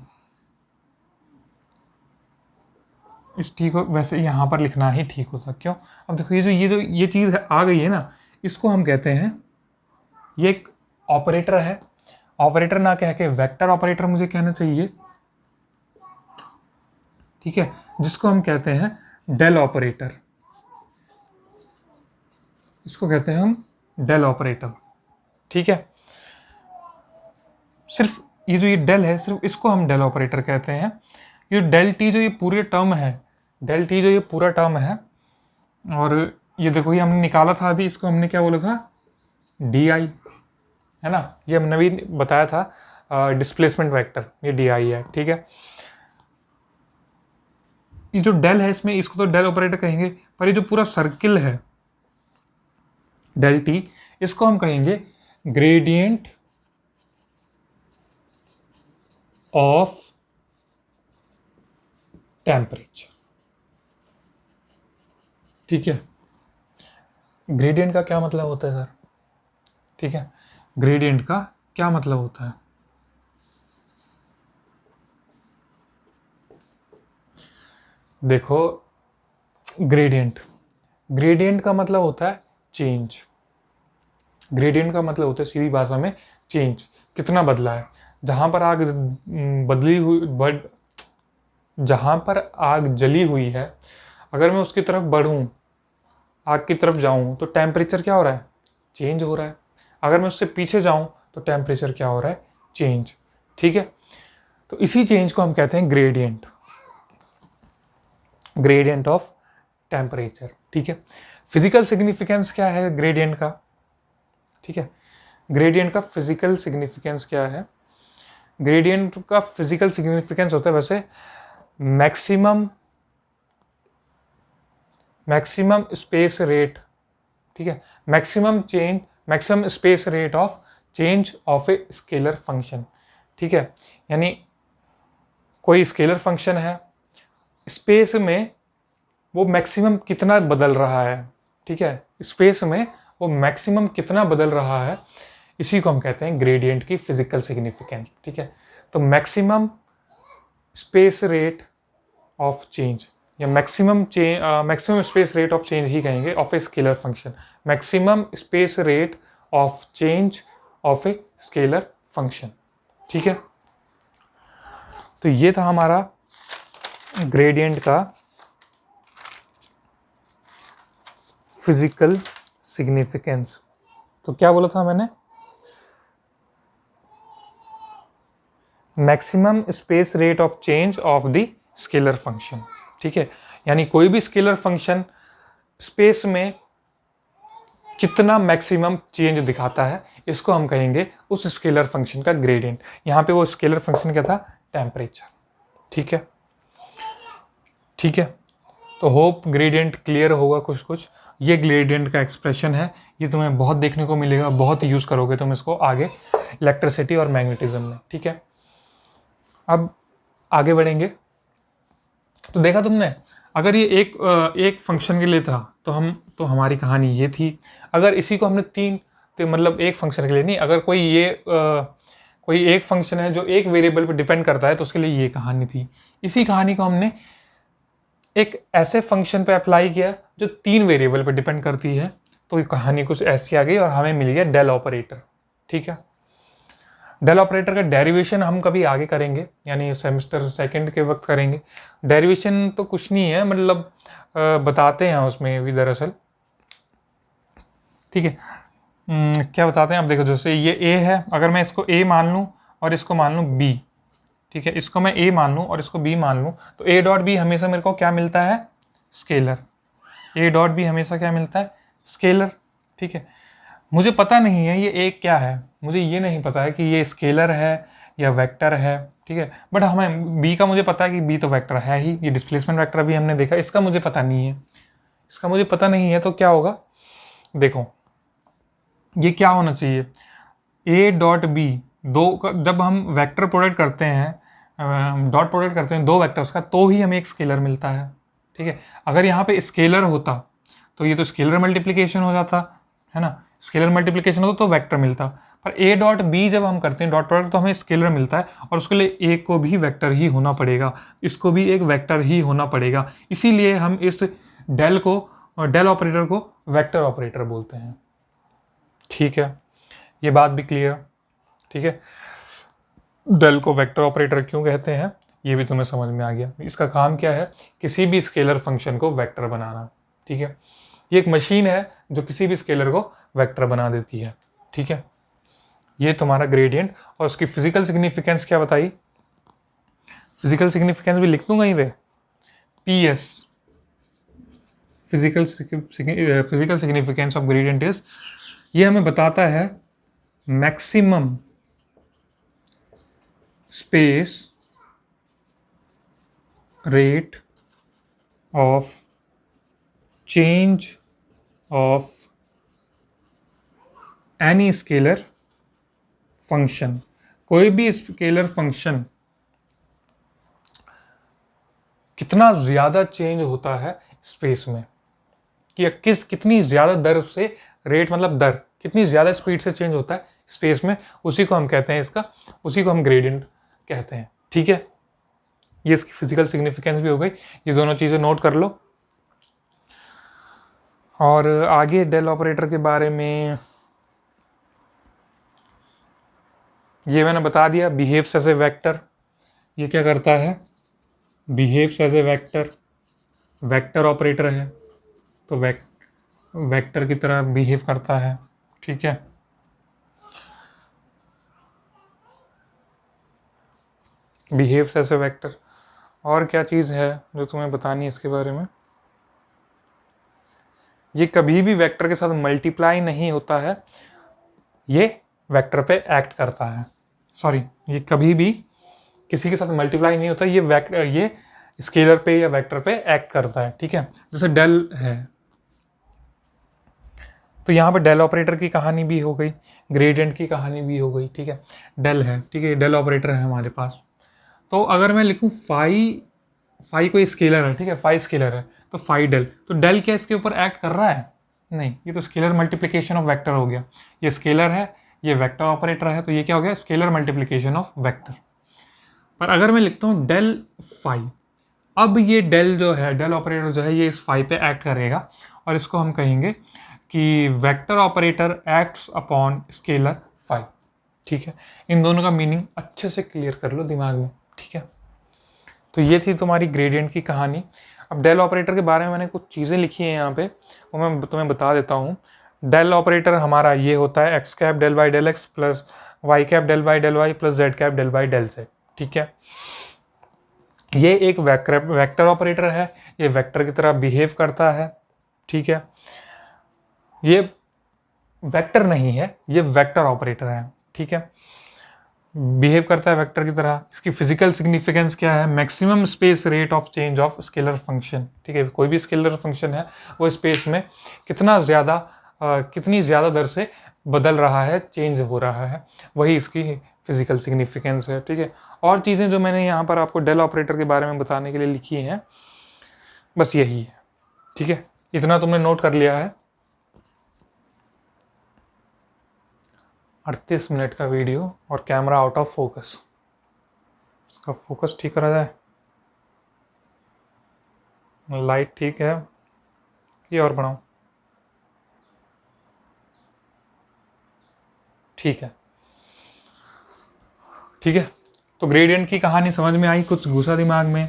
इस टी को वैसे यहाँ पर लिखना ही ठीक होता। क्यों? अब देखो ये चीज़ आ गई है ना, इसको हम कहते हैं, ये एक ऑपरेटर है। ऑपरेटर ना कह के वेक्टर ऑपरेटर मुझे कहना चाहिए, ठीक है, जिसको हम कहते हैं डेल ऑपरेटर। इसको कहते हैं हम डेल ऑपरेटर, ठीक है। सिर्फ ये डेल है, सिर्फ इसको हम डेल ऑपरेटर कहते हैं। ये डेल टी जो ये पूरे टर्म है, डेल टी जो ये पूरा टर्म है, और ये देखो ये हमने निकाला था अभी, इसको हमने क्या बोला था, डी आई, है ना, ये हमने भी बताया था डिस्प्लेसमेंट वेक्टर, ये डी आई है, ठीक है। ये जो डेल है इसमें, इसको तो डेल ऑपरेटर कहेंगे, पर ये जो पूरा सर्किल है डेल टी, इसको हम कहेंगे ग्रेडियंट ऑफ टेम्परेचर, ठीक है। ग्रेडियंट का क्या मतलब होता है सर? ठीक है, ग्रेडियंट का क्या मतलब होता है? देखो, ग्रेडियंट का मतलब होता है चेंज। ग्रेडियंट का मतलब होता है सीधी भाषा में चेंज, कितना बदला है। जहां पर आग बदली हुई जहां पर आग जली हुई है, अगर मैं उसकी तरफ बढ़ूं, आग की तरफ जाऊं, तो टेम्परेचर क्या हो रहा है, चेंज हो रहा है। अगर मैं उससे पीछे जाऊं तो टेम्परेचर क्या हो रहा है, चेंज, ठीक है। तो इसी चेंज को हम कहते हैं ग्रेडियंट, ग्रेडियंट ऑफ टेम्परेचर, ठीक है। फिजिकल सिग्निफिकेंस क्या है ग्रेडियंट का, ठीक है। ग्रेडियंट का फिजिकल सिग्निफिकेंस क्या है? ग्रेडियंट का फिजिकल सिग्निफिकेंस होता है वैसे मैक्सिमम स्पेस रेट, ठीक है, maximum space rate of change of a scalar function, ठीक है। यानी कोई स्केलर फंक्शन है, स्पेस में वो मैक्सिमम कितना बदल रहा है, ठीक है, स्पेस में वो मैक्सिमम कितना बदल रहा है, इसी को हम कहते हैं ग्रेडियंट की फिजिकल सिग्निफिकेंस, ठीक है। तो maximum space rate of change, या maximum space rate of change ही कहेंगे of a scalar function, maximum space rate of change of a scalar function, ठीक है। तो ये था हमारा ग्रेडियंट का फिजिकल सिग्निफिकेंस। तो क्या बोला था मैंने, maximum space rate of change of the scalar function, ठीक है। यानी कोई भी स्केलर फंक्शन स्पेस में कितना मैक्सिमम चेंज दिखाता है, इसको हम कहेंगे उस स्केलर फंक्शन का ग्रेडियंट। यहां पे वो स्केलर फंक्शन क्या था, टेम्परेचर, ठीक है, ठीक है। तो होप ग्रेडियंट क्लियर होगा कुछ। ये ग्रेडियंट का एक्सप्रेशन है, ये तुम्हें बहुत देखने को मिलेगा, बहुत यूज करोगे तुम इसको आगे इलेक्ट्रिसिटी और मैग्नेटिज्म में, ठीक है। अब आगे बढ़ेंगे। तो देखा तुमने, अगर ये एक फंक्शन के लिए था तो हमारी कहानी ये थी। अगर इसी को हमने तो मतलब एक फंक्शन के लिए नहीं, अगर कोई एक फंक्शन है जो एक वेरिएबल पर डिपेंड करता है, तो उसके लिए ये कहानी थी। इसी कहानी को हमने एक ऐसे फंक्शन पे अप्लाई किया जो 3 वेरिएबल पे डिपेंड करती है, तो कहानी कुछ ऐसी आ गई और हमें मिल गया डेल ऑपरेटर, ठीक है। डेल ऑपरेटर का डेरिवेशन हम कभी आगे करेंगे, यानी सेमेस्टर सेकंड के वक्त करेंगे। डेरिवेशन तो कुछ नहीं है, मतलब बताते हैं उसमें भी दरअसल, ठीक है। क्या बताते हैं, अब देखो, जैसे ये ए है, अगर मैं इसको ए मान लूँ और इसको मान लूँ बी, ठीक है, इसको मैं ए मान लूँ और इसको बी मान लूँ, तो ए डॉट बी हमेशा मेरे को क्या मिलता है, स्केलर। ए डॉट बी हमेशा क्या मिलता है, स्केलर, ठीक है। मुझे पता नहीं है ये ए क्या है, मुझे ये नहीं पता है कि ये स्केलर है या वेक्टर है, ठीक है। बट हमें बी का मुझे पता है कि बी तो वेक्टर है ही, ये डिस्प्लेसमेंट वेक्टर भी हमने देखा। इसका मुझे पता नहीं है, तो क्या होगा, देखो ये क्या होना चाहिए, ए डॉट बी, जब हम वेक्टर प्रोडक्ट करते हैं, डॉट प्रोडक्ट करते हैं 2 वेक्टर्स का, तो ही हमें एक स्केलर मिलता है, ठीक है। अगर यहाँ पे स्केलर होता तो ये तो स्केलर मल्टीप्लिकेशन हो जाता है ना, स्केलर मल्टीप्लिकेशन होता तो वेक्टर मिलता, पर ए डॉट बी जब हम करते हैं डॉट प्रोडक्ट तो हमें स्केलर मिलता है, और उसके लिए ए को भी वेक्टर ही होना पड़ेगा, इसको भी एक वेक्टर ही होना पड़ेगा। इसीलिए हम इस डेल ऑपरेटर को वेक्टर ऑपरेटर बोलते हैं। ठीक है, ये बात भी क्लियर। ठीक है, डेल को वेक्टर ऑपरेटर क्यों कहते हैं ये भी तुम्हें समझ में आ गया। इसका काम क्या है, किसी भी स्केलर फंक्शन को वेक्टर बनाना। ठीक है, ये एक मशीन है जो किसी भी स्केलर को वेक्टर बना देती है। ठीक है, ये तुम्हारा ग्रेडियंट, और उसकी फिजिकल सिग्निफिकेंस क्या बताई, फिजिकल सिग्निफिकेंस भी लिख दूंगा यहीं पे, P S, physical significance of gradient is, ये हमें बताता है maximum space rate of change of any scalar function. कोई भी स्केलर फंक्शन कितना ज्यादा चेंज होता है स्पेस में, कि कितनी ज्यादा दर से, रेट मतलब दर, कितनी ज्यादा स्पीड से चेंज होता है स्पेस में, उसी को हम कहते हैं उसी को हम ग्रेडियंट कहते हैं। ठीक है, ये इसकी फिजिकल सिग्निफिकेंस भी हो गई। ये दोनों चीजें नोट कर लो। और आगे डेल ऑपरेटर के बारे में ये मैंने बता दिया, बिहेव्स एज ए वेक्टर। ये क्या करता है, behaves as a vector, vector operator है तो वेक्टर की तरह बिहेव करता है। ठीक है, बिहेव्स एज ए वेक्टर। और क्या चीज़ है जो तुम्हें बतानी है इसके बारे में, ये कभी भी वेक्टर के साथ मल्टीप्लाई नहीं होता है, ये वेक्टर पे एक्ट करता है। सॉरी, ये कभी भी किसी के साथ मल्टीप्लाई नहीं होता, ये स्केलर पे या वेक्टर पे एक्ट करता है। ठीक है, जैसे डेल है, तो यहाँ पे डेल ऑपरेटर की कहानी भी हो गई, ग्रेडियंट की कहानी भी हो गई। ठीक है, डेल है, ठीक है, डेल ऑपरेटर है हमारे पास। तो अगर मैं लिखूँ फाई कोई स्केलर है, ठीक है, फाई स्केलर है, तो फाई डेल, तो डेल क्या इसके ऊपर एक्ट कर रहा है? नहीं, ये तो स्केलर मल्टीप्लिकेशन ऑफ वेक्टर हो गया। ये स्केलर है, ये वेक्टर ऑपरेटर है, तो ये क्या हो गया, स्केलर मल्टीप्लिकेशन ऑफ वेक्टर। पर अगर मैं लिखता हूँ डेल फाई, अब ये डेल जो है, डेल ऑपरेटर जो है, ये इस फाई पे एक्ट करेगा, और इसको हम कहेंगे कि vector operator acts upon scalar phi. ठीक है, इन दोनों का मीनिंग अच्छे से क्लियर कर लो दिमाग में। ठीक है, तो ये थी तुम्हारी ग्रेडियंट की कहानी। अब डेल ऑपरेटर के बारे में मैंने कुछ चीज़ें लिखी हैं यहाँ पे, वो मैं तुम्हें बता देता हूँ। डेल ऑपरेटर हमारा ये होता है x cap del y del x plus y cap del y plus z cap del y del z. ठीक है, ये एक वेक्टर ऑपरेटर है, ये वेक्टर की तरह बिहेव करता है। ठीक है, ये वेक्टर नहीं है, ये वेक्टर ऑपरेटर है। ठीक है, बिहेव करता है वेक्टर की तरह। इसकी फिजिकल सिग्निफिकेंस क्या है, maximum space rate of change of scalar function. ठीक है, कोई भी स्केलर फंक्शन है वो स्पेस में कितनी ज़्यादा दर से बदल रहा है, चेंज हो रहा है, वही इसकी फिजिकल सिग्निफिकेंस है। ठीक है, और चीज़ें जो मैंने यहाँ पर आपको डेल ऑपरेटर के बारे में बताने के लिए लिखी हैं, बस यही है। ठीक है, इतना तुमने नोट कर लिया है। 38 मिनट का वीडियो और कैमरा आउट ऑफ फोकस, इसका फोकस ठीक करा जाए, लाइट ठीक है, ये और बढ़ाऊं, ठीक है। ठीक है, तो ग्रेडियंट की कहानी समझ में आई, कुछ घुसा दिमाग में?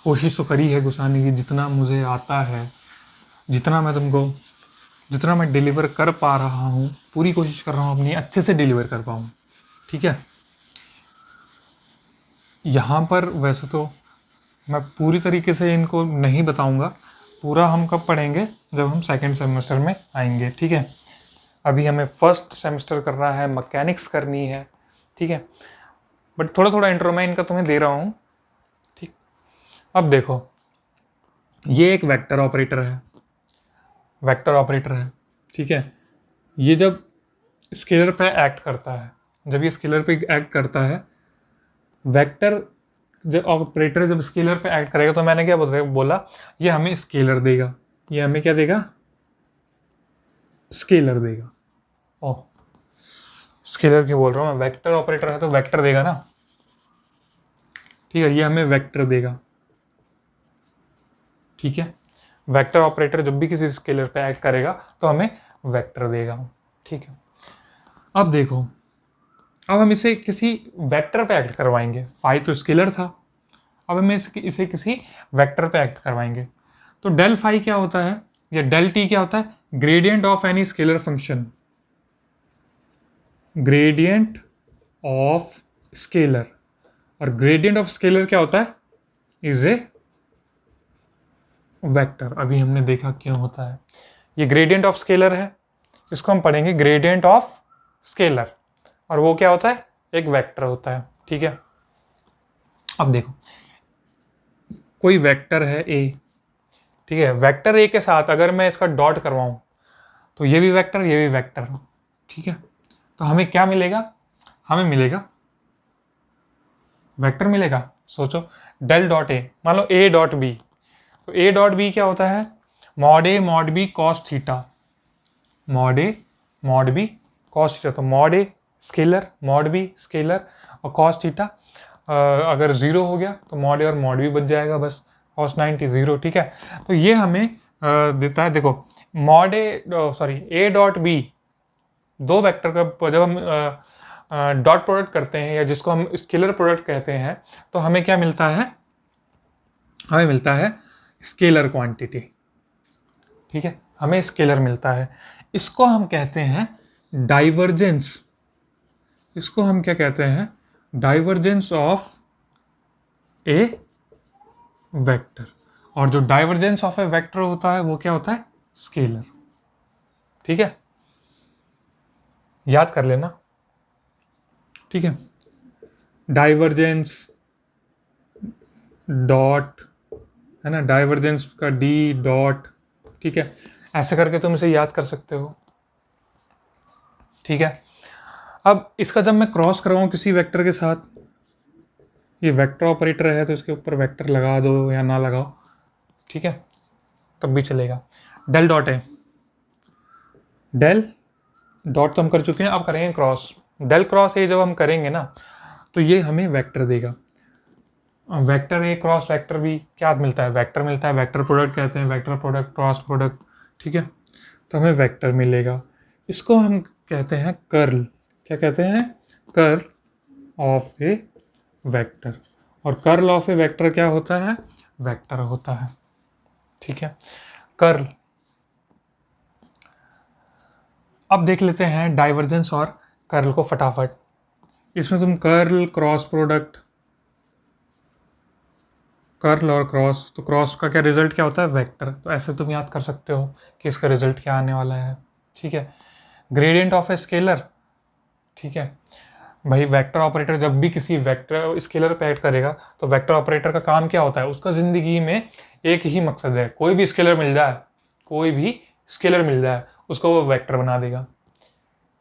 कोशिश तो करी है घुसाने की, जितना मुझे आता है, जितना मैं डिलीवर कर पा रहा हूँ, पूरी कोशिश कर रहा हूँ अपनी अच्छे से डिलीवर कर पाऊँ। ठीक है, यहाँ पर वैसे तो मैं पूरी तरीके से इनको नहीं बताऊँगा, पूरा हम कब पढ़ेंगे, जब हम सेकेंड सेमेस्टर में आएंगे। ठीक है, अभी हमें फर्स्ट सेमेस्टर करना है, मैकेनिक्स करनी है। ठीक है, बट थोड़ा थोड़ा इंट्रो मैं इनका तुम्हें दे रहा हूँ। ठीक, अब देखो, ये एक वेक्टर ऑपरेटर है। ठीक है, ये जब स्केलर पे एक्ट करता है, वेक्टर जब ऑपरेटर जब स्केलर पे एक्ट करेगा तो मैंने क्या बोला, ये हमें स्केलर देगा, ये हमें क्या देगा, स्केलर देगा। ओह, स्केलर क्यों बोल रहा हूँ मैं, वेक्टर ऑपरेटर है तो वेक्टर देगा ना, ठीक है, ये हमें वेक्टर देगा। ठीक है, वेक्टर ऑपरेटर जब भी किसी स्केलर पे एक्ट करेगा तो हमें वेक्टर देगा। ठीक है, अब देखो, अब हम इसे किसी वेक्टर पे एक्ट करवाएंगे, फाई तो स्केलर था, अब हम इसे किसी वेक्टर पे एक्ट करवाएंगे। तो डेल फाई क्या होता है या डेल टी क्या होता है, gradient of any scalar function, gradient of scalar, और ग्रेडियंट ऑफ स्केलर क्या होता है, इज ए वेक्टर। अभी हमने देखा क्यों होता है, ये ग्रेडियंट ऑफ स्केलर है, इसको हम पढ़ेंगे ग्रेडियंट ऑफ स्केलर, और वो क्या होता है, एक वेक्टर होता है। ठीक है, अब देखो, कोई वेक्टर है ए, ठीक है, वेक्टर ए के साथ अगर मैं इसका डॉट करवाऊं तो ये भी वेक्टर, ये भी वेक्टर। ठीक है, तो हमें क्या मिलेगा, हमें मिलेगा वेक्टर मिलेगा। सोचो, डेल डॉट ए, मान लो ए डॉट बी, तो ए डॉट बी क्या होता है, mod A mod B cos theta, mod A mod B cos theta, तो mod A scalar, mod B scalar, और कॉस थीटा अगर जीरो हो गया तो मॉड ए और मॉड बी बच जाएगा, बस कॉस 90 जीरो। ठीक है, तो ये हमें देता है, देखो mod A sorry A dot B, दो वेक्टर का जब हम डॉट प्रोडक्ट करते हैं या जिसको हम स्केलर प्रोडक्ट कहते हैं, तो हमें क्या मिलता है, हमें मिलता है स्केलर क्वांटिटी। ठीक है, हमें स्केलर मिलता है, इसको हम कहते हैं डाइवर्जेंस, इसको हम क्या कहते हैं, डाइवर्जेंस ऑफ ए वेक्टर। और जो डाइवर्जेंस ऑफ ए वेक्टर होता है वो क्या होता है, स्केलर। ठीक है, याद कर लेना। ठीक है, डाइवर्जेंस डॉट, है ना, डाइवर्जेंस का डी डॉट, ठीक है, ऐसे करके तुम इसे याद कर सकते हो। ठीक है, अब इसका जब मैं क्रॉस करवाऊं किसी वेक्टर के साथ, ये वेक्टर ऑपरेटर है तो इसके ऊपर वेक्टर लगा दो या ना लगाओ, ठीक है, तब भी चलेगा। डेल डॉट है, डेल डॉट तो हम कर चुके हैं, अब करेंगे क्रॉस, डेल क्रॉस ए जब हम करेंगे ना तो ये हमें वेक्टर देगा। Vector A cross vector B क्या मिलता है, वेक्टर मिलता है, वेक्टर प्रोडक्ट कहते हैं, वेक्टर प्रोडक्ट क्रॉस प्रोडक्ट। ठीक है, तो हमें वेक्टर मिलेगा, इसको हम कहते हैं कर्ल, क्या कहते हैं, कर्ल ऑफ ए वेक्टर, और कर्ल ऑफ ए वेक्टर क्या होता है, वेक्टर होता है। ठीक है, कर्ल। अब देख लेते हैं डाइवर्जेंस और कर्ल को फटाफट, इसमें तुम कर्ल क्रॉस प्रोडक्ट, कर्ल और क्रॉस, तो क्रॉस का क्या रिजल्ट क्या होता है, वेक्टर, तो ऐसे तुम याद कर सकते हो कि इसका रिजल्ट क्या आने वाला है। ठीक है, ग्रेडियंट ऑफ ए स्केलर, ठीक है भाई, वेक्टर ऑपरेटर जब भी किसी वेक्टर स्केलर पे एक्ट करेगा तो वेक्टर ऑपरेटर का काम क्या होता है, उसका जिंदगी में एक ही मकसद है, कोई भी स्केलर मिल जाए, कोई भी स्केलर मिल जाए उसको वो वेक्टर बना देगा।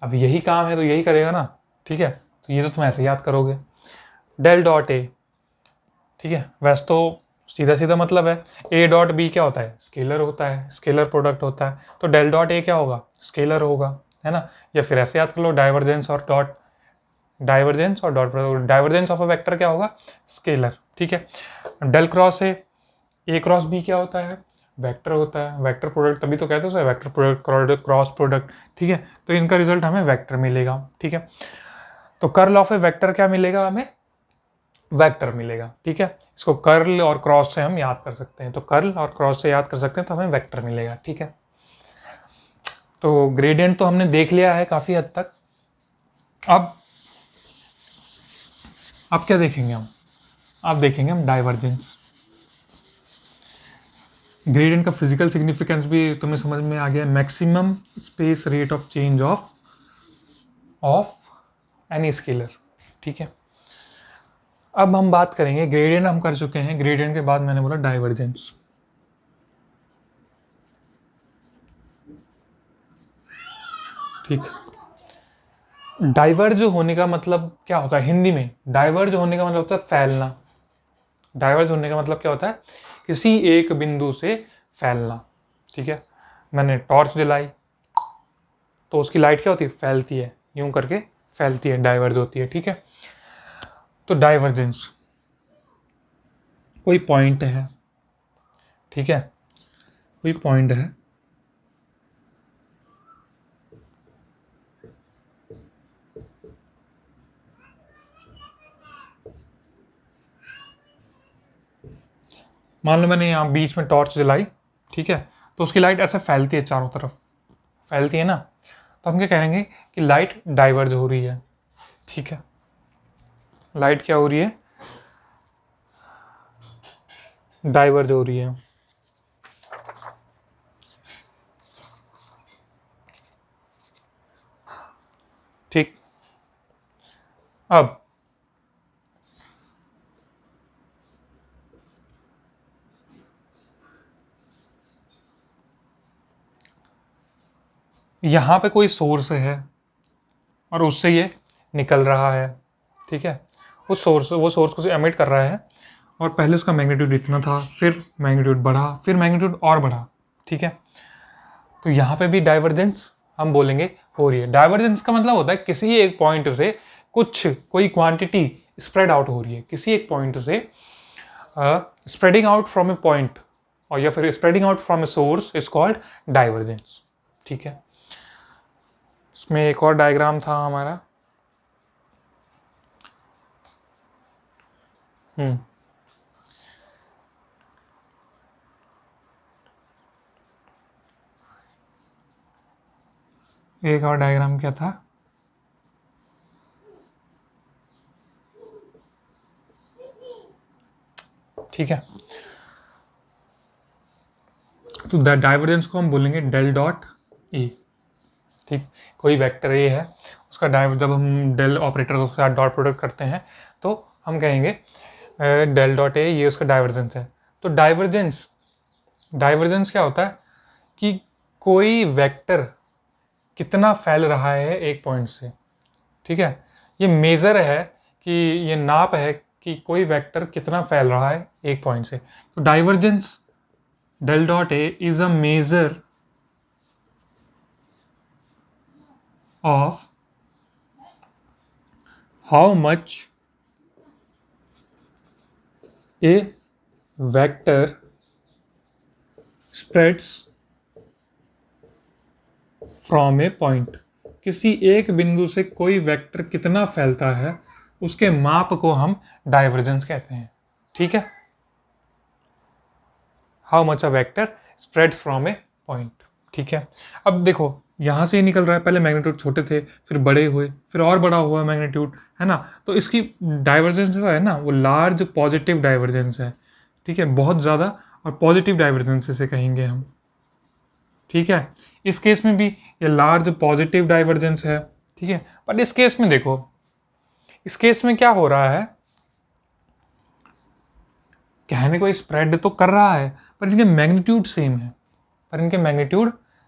अब यही काम है तो यही करेगा ना। ठीक है, तो ये तो तुम ऐसे याद करोगे, डेल डॉट ए, ठीक है, वैसे तो सीधा सीधा मतलब है, ए डॉट बी क्या होता है, स्केलर होता है, स्केलर प्रोडक्ट होता है, तो डेल डॉट ए क्या होगा, स्केलर होगा, है ना। या फिर ऐसे याद कर लो, डाइवर्जेंस और डॉट, डाइवर्जेंस और dot product, divergence of a vector क्या होगा, स्केलर। ठीक है, del cross A cross B क्या होता है, वेक्टर होता है, वेक्टर प्रोडक्ट, तभी तो कहते हैं वेक्टर प्रोडक्ट क्रॉस प्रोडक्ट। ठीक है, तो इनका रिजल्ट हमें वेक्टर मिलेगा। ठीक है, तो कर्ल ऑफ ए वेक्टर क्या मिलेगा, हमें वेक्टर मिलेगा। ठीक है, इसको कर्ल और क्रॉस से हम याद कर सकते हैं, तो कर्ल और क्रॉस से याद कर सकते हैं तो हमें वेक्टर मिलेगा। ठीक है, तो ग्रेडियंट तो हमने देख लिया है काफी हद तक। अब क्या देखेंगे हम, अब देखेंगे हम डाइवर्जेंस। ग्रेडियंट का फिजिकल सिग्निफिकेंस भी तुम्हें समझ में आ गया, maximum space rate of change of any scalar. ठीक है, अब हम बात करेंगे, ग्रेडियंट हम कर चुके हैं, ग्रेडियंट के बाद मैंने बोला डाइवर्जेंस। ठीक, डाइवर्ज होने का मतलब क्या होता है हिंदी में, डाइवर्ज होने का मतलब होता है फैलना, डाइवर्ज होने का मतलब क्या होता है, किसी एक बिंदु से फैलना। ठीक है, मैंने टॉर्च जलाई तो उसकी लाइट क्या होती है, फैलती है, यूं करके फैलती है, डाइवर्ज होती है। ठीक है, तो डाइवर्जेंस कोई पॉइंट है, ठीक है, कोई पॉइंट है, मान लो मैंने यहाँ बीच में टॉर्च जलाई, ठीक है, तो उसकी लाइट ऐसे फैलती है, चारों तरफ फैलती है ना, तो हम क्या कहेंगे कि लाइट डाइवर्ज हो रही है। ठीक है, लाइट क्या हो रही है, डाइवर्ज हो रही है। ठीक, अब यहाँ पे कोई सोर्स है और उससे ये निकल रहा है। ठीक है, वो सोर्स को एमिट कर रहा है और पहले उसका मैग्नीट्यूड इतना था, फिर मैग्नीट्यूड बढ़ा, फिर मैग्नीट्यूड और बढ़ा। ठीक है, तो यहाँ पे भी डाइवर्जेंस हम बोलेंगे हो रही है। डाइवर्जेंस का मतलब होता है किसी एक पॉइंट से कोई क्वांटिटी स्प्रेड आउट हो रही है, किसी एक पॉइंट से spreading out from a point, और या फिर spreading out from a source is called divergence. ठीक है, इसमें एक और डायग्राम था हमारा। एक और डायग्राम क्या था, ठीक है, तो डाइवर्जेंस को हम बोलेंगे डेल डॉट ए। ठीक, कोई वेक्टर ए है, उसका जब हम डेल ऑपरेटर के साथ डॉट प्रोडक्ट करते हैं तो हम कहेंगे डेल डॉट ए, ये उसका डाइवर्जेंस है। तो डाइवर्जेंस क्या होता है कि कोई वेक्टर कितना फैल रहा है एक पॉइंट से। ठीक है, ये मेज़र है कि ये नाप है कि कोई वेक्टर कितना फैल रहा है एक पॉइंट से। तो divergence del dot A is a measure of how much a vector spreads from a point. किसी एक बिंदु से कोई वेक्टर कितना फैलता है, उसके माप को हम डाइवर्जेंस कहते हैं। ठीक है, how much a vector spreads from a point. ठीक है, अब देखो यहाँ से ही निकल रहा है, पहले मैग्नीट्यूड छोटे थे, फिर बड़े हुए, फिर और बड़ा हुआ मैग्नीट्यूड, है ना, तो इसकी डाइवर्जेंस जो है ना वो लार्ज पॉजिटिव डाइवर्जेंस है। ठीक है, बहुत ज़्यादा और पॉजिटिव डाइवर्जेंस से कहेंगे हम। ठीक है, इस केस में भी ये लार्ज पॉजिटिव डाइवर्जेंस है। ठीक है, बट इस केस में देखो, इस केस में क्या हो रहा है, कहने को स्प्रेड तो कर रहा है पर इनके मैग्नीट्यूड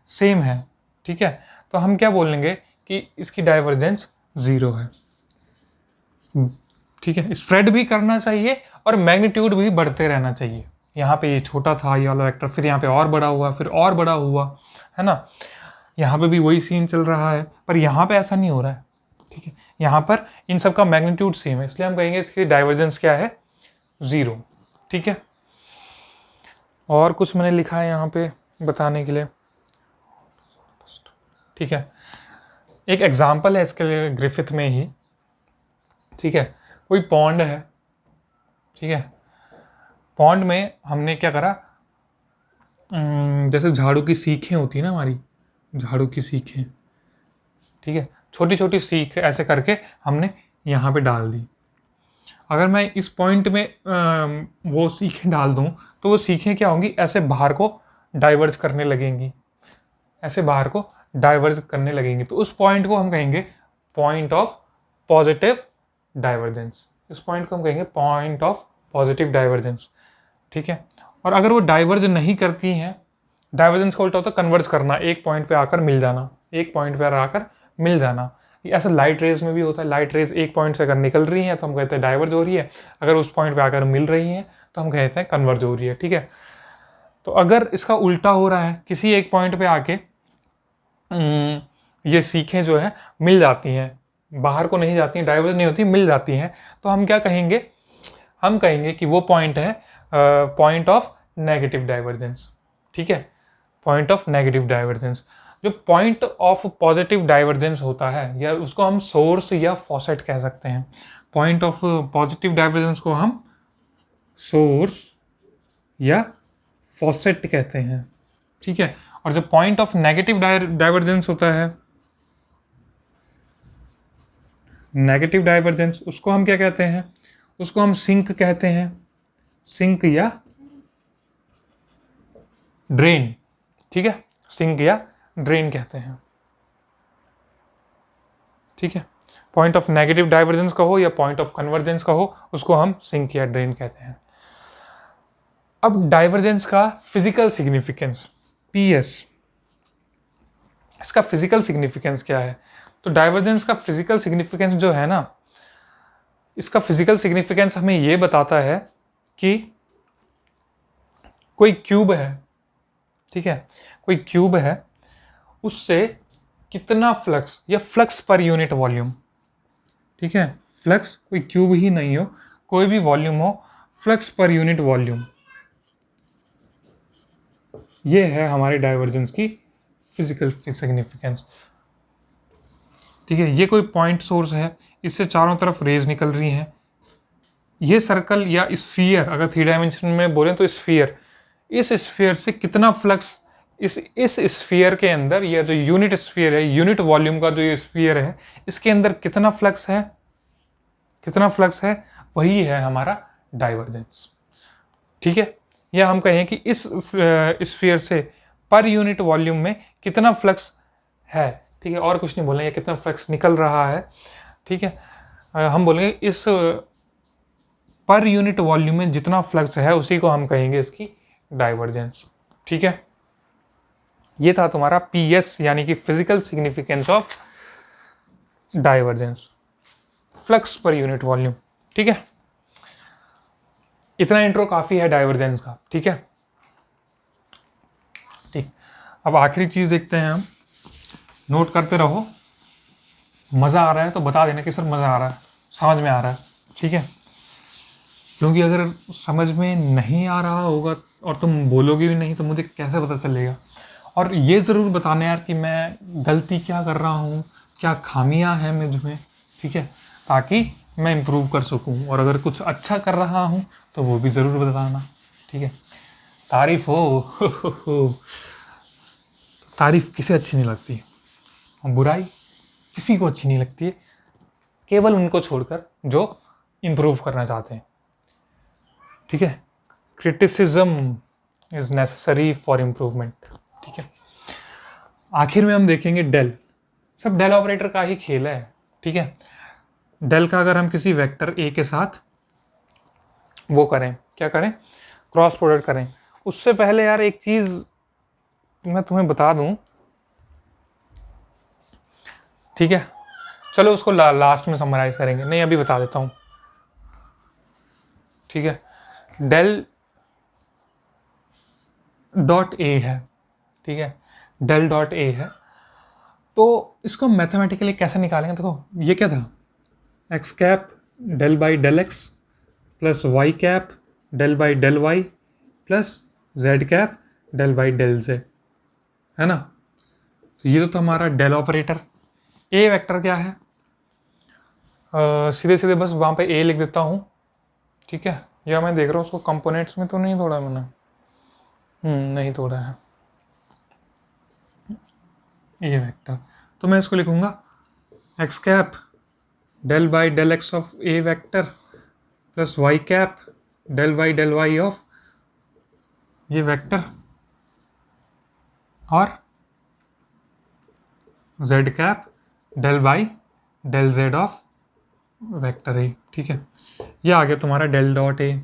सेम है। ठीक है, तो हम क्या बोलेंगे कि इसकी डाइवर्जेंस 0 है। ठीक है, स्प्रेड भी करना चाहिए और मैग्नीट्यूड भी बढ़ते रहना चाहिए। यहाँ पे ये छोटा था ये वाला वेक्टर, फिर यहाँ पे और बड़ा हुआ, फिर और बड़ा हुआ, है ना, यहाँ पे भी वही सीन चल रहा है, पर यहाँ पे ऐसा नहीं हो रहा है। ठीक है, यहाँ पर इन सब का मैग्नीट्यूड सेम है, इसलिए हम कहेंगे इसकी डाइवर्जेंस क्या है, 0। ठीक है, और कुछ मैंने लिखा है यहाँ पे बताने के लिए। ठीक है, एक एग्जाम्पल है इसके लिए ग्रिफिथ में ही। ठीक है, कोई पॉन्ड है, ठीक है, पॉन्ड में हमने क्या करा, जैसे झाड़ू की सीखें होती है ना हमारी, झाड़ू की सीखें, ठीक है, छोटी छोटी सीख ऐसे करके हमने यहाँ पे डाल दी। अगर मैं इस पॉइंट में वो सीखें डाल दूँ तो वो सीखें क्या होंगी, ऐसे बाहर को डाइवर्ज करने लगेंगी, ऐसे बाहर को डाइवर्ज करने लगेंगी। तो उस पॉइंट को हम कहेंगे पॉइंट ऑफ पॉजिटिव डाइवर्जेंस। इस पॉइंट को हम कहेंगे पॉइंट ऑफ पॉजिटिव डाइवर्जेंस। ठीक है, और अगर वो डाइवर्ज नहीं करती हैं, डाइवर्जेंस का उल्टा होता है कन्वर्ज करना, एक पॉइंट पे आकर मिल जाना, एक पॉइंट पे आकर मिल जाना। ऐसा लाइट रेज में भी होता है। लाइट रेज एक पॉइंट से अगर निकल रही हैं तो हम कहते हैं डाइवर्ज हो रही है, अगर उस पॉइंट पे आकर मिल रही हैं तो हम कहते हैं कन्वर्ज हो रही है। ठीक है, तो अगर इसका उल्टा हो रहा है, किसी एक पॉइंट पे आके ये सीखें जो है मिल जाती हैं, बाहर को नहीं जाती हैं, डाइवर्ज नहीं होती, मिल जाती हैं, तो हम क्या कहेंगे, हम कहेंगे कि वो पॉइंट है पॉइंट ऑफ नेगेटिव डाइवर्जेंस। ठीक है, पॉइंट ऑफ नेगेटिव डाइवर्जेंस। जो पॉइंट ऑफ पॉजिटिव डाइवर्जेंस होता है, या उसको हम सोर्स या फॉसेट कह सकते हैं। पॉइंट ऑफ पॉजिटिव डाइवर्जेंस को हम सोर्स या फॉसेट कहते हैं। ठीक है, और जो पॉइंट ऑफ नेगेटिव डाइवर्जेंस होता है, नेगेटिव डाइवर्जेंस, उसको हम क्या कहते हैं, उसको हम सिंक कहते हैं, सिंक या ड्रेन। ठीक है, सिंक या ड्रेन कहते हैं। ठीक है, पॉइंट ऑफ नेगेटिव डाइवर्जेंस का हो या पॉइंट ऑफ कन्वर्जेंस का हो, उसको हम सिंक या ड्रेन कहते हैं। अब डाइवर्जेंस का फिजिकल सिग्निफिकेंस, पीएस, इसका फिजिकल सिग्निफिकेंस क्या है? तो डाइवर्जेंस का फिजिकल सिग्निफिकेंस जो है ना, इसका फिजिकल सिग्निफिकेंस हमें ये बताता है कि कोई क्यूब है, ठीक है, कोई क्यूब है, उससे कितना फ्लक्स या फ्लक्स पर यूनिट वॉल्यूम, ठीक है, फ्लक्स, कोई क्यूब ही नहीं हो, कोई भी वॉल्यूम हो, फ्लक्स पर यूनिट वॉल्यूम, ये है हमारे डाइवर्जेंस की फिजिकल सिग्निफिकेंस। ठीक है, ये कोई पॉइंट सोर्स है, इससे चारों तरफ रेज निकल रही हैं। ये सर्कल या स्फीयर, अगर 3 डायमेंशन में बोलें तो स्फीयर, इस स्फीयर से कितना फ्लक्स, इस स्फीयर के अंदर, या जो यूनिट स्फीयर है, यूनिट वॉल्यूम का जो ये स्फीयर है, इसके अंदर कितना फ्लक्स है, कितना फ्लक्स है, वही है हमारा डाइवर्जेंस। ठीक है, या हम कहें कि इस स्फीयर से पर यूनिट वॉल्यूम में कितना फ्लक्स है। ठीक है, और कुछ नहीं बोलेंगे, कितना फ्लक्स निकल रहा है। ठीक है, हम बोलेंगे इस पर यूनिट वॉल्यूम में जितना फ्लक्स है उसी को हम कहेंगे इसकी डाइवर्जेंस। ठीक है, ये था तुम्हारा पीएस, यानी कि physical significance of divergence, flux per unit volume. ठीक है, इतना इंट्रो काफी है डाइवर्जेंस का। ठीक है, ठीक, अब आखिरी चीज देखते हैं हम, नोट करते रहो, मजा आ रहा है तो बता देना कि सर मजा आ रहा है, समझ में आ रहा है। ठीक है, क्योंकि अगर समझ में नहीं आ रहा होगा और तुम बोलोगे भी नहीं तो मुझे कैसे पता चलेगा। और ये ज़रूर बताना यार कि मैं गलती क्या कर रहा हूँ, क्या खामियां हैं मुझ में। ठीक है, ताकि मैं इम्प्रूव कर सकूँ, और अगर कुछ अच्छा कर रहा हूँ तो वो भी ज़रूर बताना। ठीक है, तारीफ हो तारीफ किसे अच्छी नहीं लगती, और बुराई किसी को अच्छी नहीं लगती है, केवल उनको छोड़कर जो इम्प्रूव करना चाहते हैं। ठीक है, criticism is necessary for improvement. ठीक है, आखिर में हम देखेंगे डेल, सब डेल ऑपरेटर का ही खेल है। ठीक है, डेल का अगर हम किसी वेक्टर ए के साथ वो करें, क्या करें, क्रॉस प्रोडक्ट करें, उससे पहले यार एक चीज मैं तुम्हें बता दूं। ठीक है, चलो उसको लास्ट में समराइज करेंगे, नहीं अभी बता देता हूं। ठीक है, डेल डॉट ए है, ठीक है, डेल डॉट ए है, तो इसको मैथमेटिकली कैसे निकालेंगे? देखो ये क्या था, x cap del by del x plus y cap del by del y plus z cap del by del z, है ना। तो ये तो था हमारा डेल ऑपरेटर। ए वेक्टर क्या है, सीधे सीधे बस वहाँ पे ए लिख देता हूँ। ठीक है, या मैं देख रहा हूँ उसको कंपोनेंट्स में तो नहीं तोड़ा मैंने, नहीं तोड़ा है ए वेक्टर, तो मैं इसको लिखूंगा x cap del by del x of A vector plus y cap del by del Y of ये वेक्टर, और z cap del by del Z of vector A. ठीक है, ये आ गया तुम्हारा डेल डॉट ए।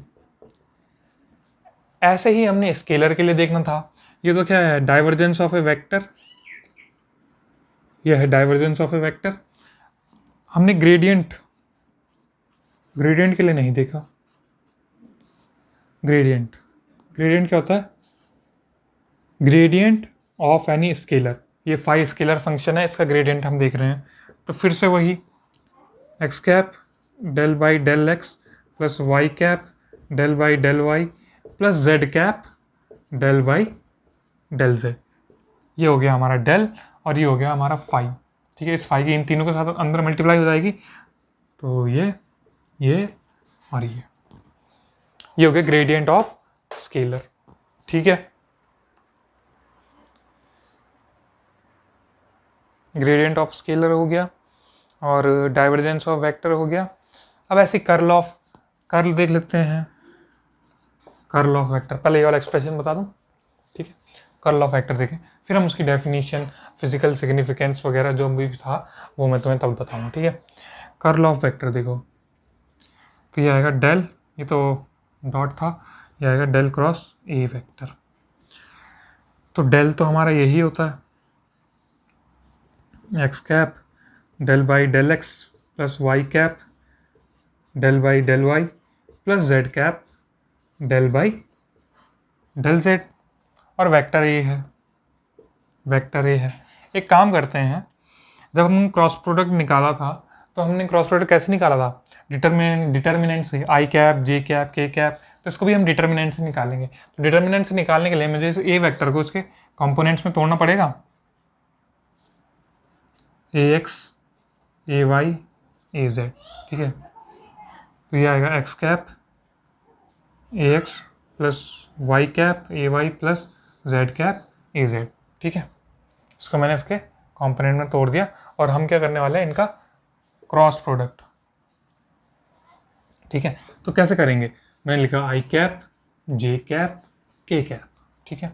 ऐसे ही हमने स्केलर के लिए देखना था। ये तो क्या है, डाइवर्जेंस ऑफ ए वेक्टर, यह है डाइवर्जेंस ऑफ ए वेक्टर। हमने ग्रेडियंट के लिए नहीं देखा। ग्रेडियंट क्या होता है? Gradient of any scalar. ये फाई स्केलर फंक्शन है, इसका ग्रेडियंट हम देख रहे हैं। तो फिर से वही x cap del by del x plus y cap del by del y plus z cap del by del z. ये हो गया हमारा डेल और ये हो गया हमारा फाई। ठीक है, इस फाई की इन तीनों के साथ अंदर मल्टीप्लाई हो जाएगी, तो ये और ये हो गया ग्रेडियंट ऑफ स्केलर। ठीक है, ग्रेडियंट ऑफ स्केलर हो गया और डाइवर्जेंस ऑफ वेक्टर हो गया। अब ऐसे कर्ल देख लेते हैं। कर्ल ऑफ वेक्टर, पहले ये वाला एक्सप्रेशन बता दूं। ठीक है, कर्ल ऑफ वेक्टर देखें, फिर हम उसकी डेफिनेशन, फिजिकल सिग्निफिकेंस वगैरह जो भी था वो मैं तुम्हें तब बताऊंगा। ठीक है, कर्ल ऑफ वेक्टर देखो, तो ये आएगा डेल, ये तो डॉट था, ये आएगा डेल क्रॉस ए वेक्टर। तो डेल तो हमारा यही होता है x cap del by del x plus y cap del by del y plus z cap del by del z. और वेक्टर ए है, एक काम करते हैं, जब हमने क्रॉस प्रोडक्ट निकाला था तो हमने क्रॉस प्रोडक्ट कैसे निकाला था? डिटर्मिनेंट से, आई कैप जे कैप के कैप, तो इसको भी हम डिटर्मिनेंट से निकालेंगे। तो डिटर्मिनेंट से निकालने के लिए मुझे इस ए वेक्टर को उसके कंपोनेंट्स में तोड़ना पड़ेगा। A x A y A z. ठीक है, तो ये आएगा x cap A x plus y cap A y plus z cap A z. ठीक है, इसको मैंने इसके कंपोनेंट में तोड़ दिया और हम क्या करने वाले हैं, इनका क्रॉस प्रोडक्ट। ठीक है, तो कैसे करेंगे? मैंने लिखा आई कैप जे कैप के कैप। ठीक है,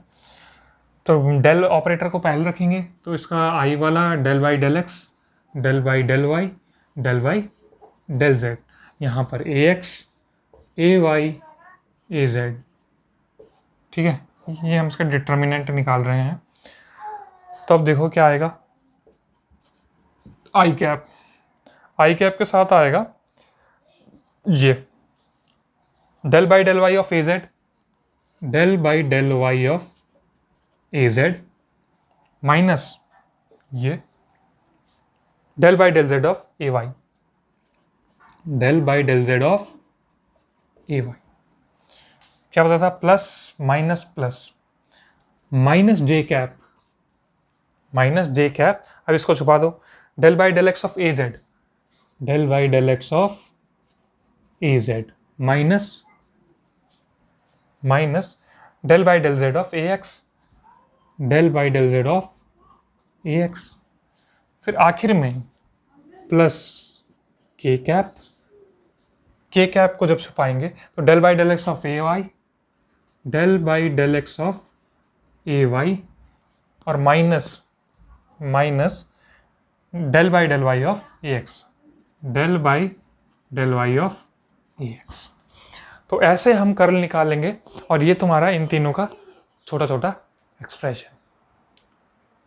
तो डेल ऑपरेटर को पहले रखेंगे, तो इसका आई वाला del by del x del by del y del by del z, यहाँ पर A x A y A z. ठीक है, ये हम इसका डिटर्मिनेंट निकाल रहे हैं। तो अब देखो क्या आएगा, आई कैप के साथ आएगा ये del by del Y of A Z, del by del Y of A Z minus ये del by del Z of A Y, del by del Z of A Y. क्या बता था? प्लस माइनस जे cap, अब इसको छुपा दो, del by del x of A Z, del by del x of A Z minus del by del Z of A x, del by del Z of A x, फिर आखिर में plus के cap को जब छुपाएंगे तो del by del x of A Y, del by del x of A Y और minus del by del Y of A x, del by del Y of A X. तो ऐसे हम curl निकालेंगे और ये तुम्हारा इन तीनों का छोटा छोटा एक्सप्रेशन।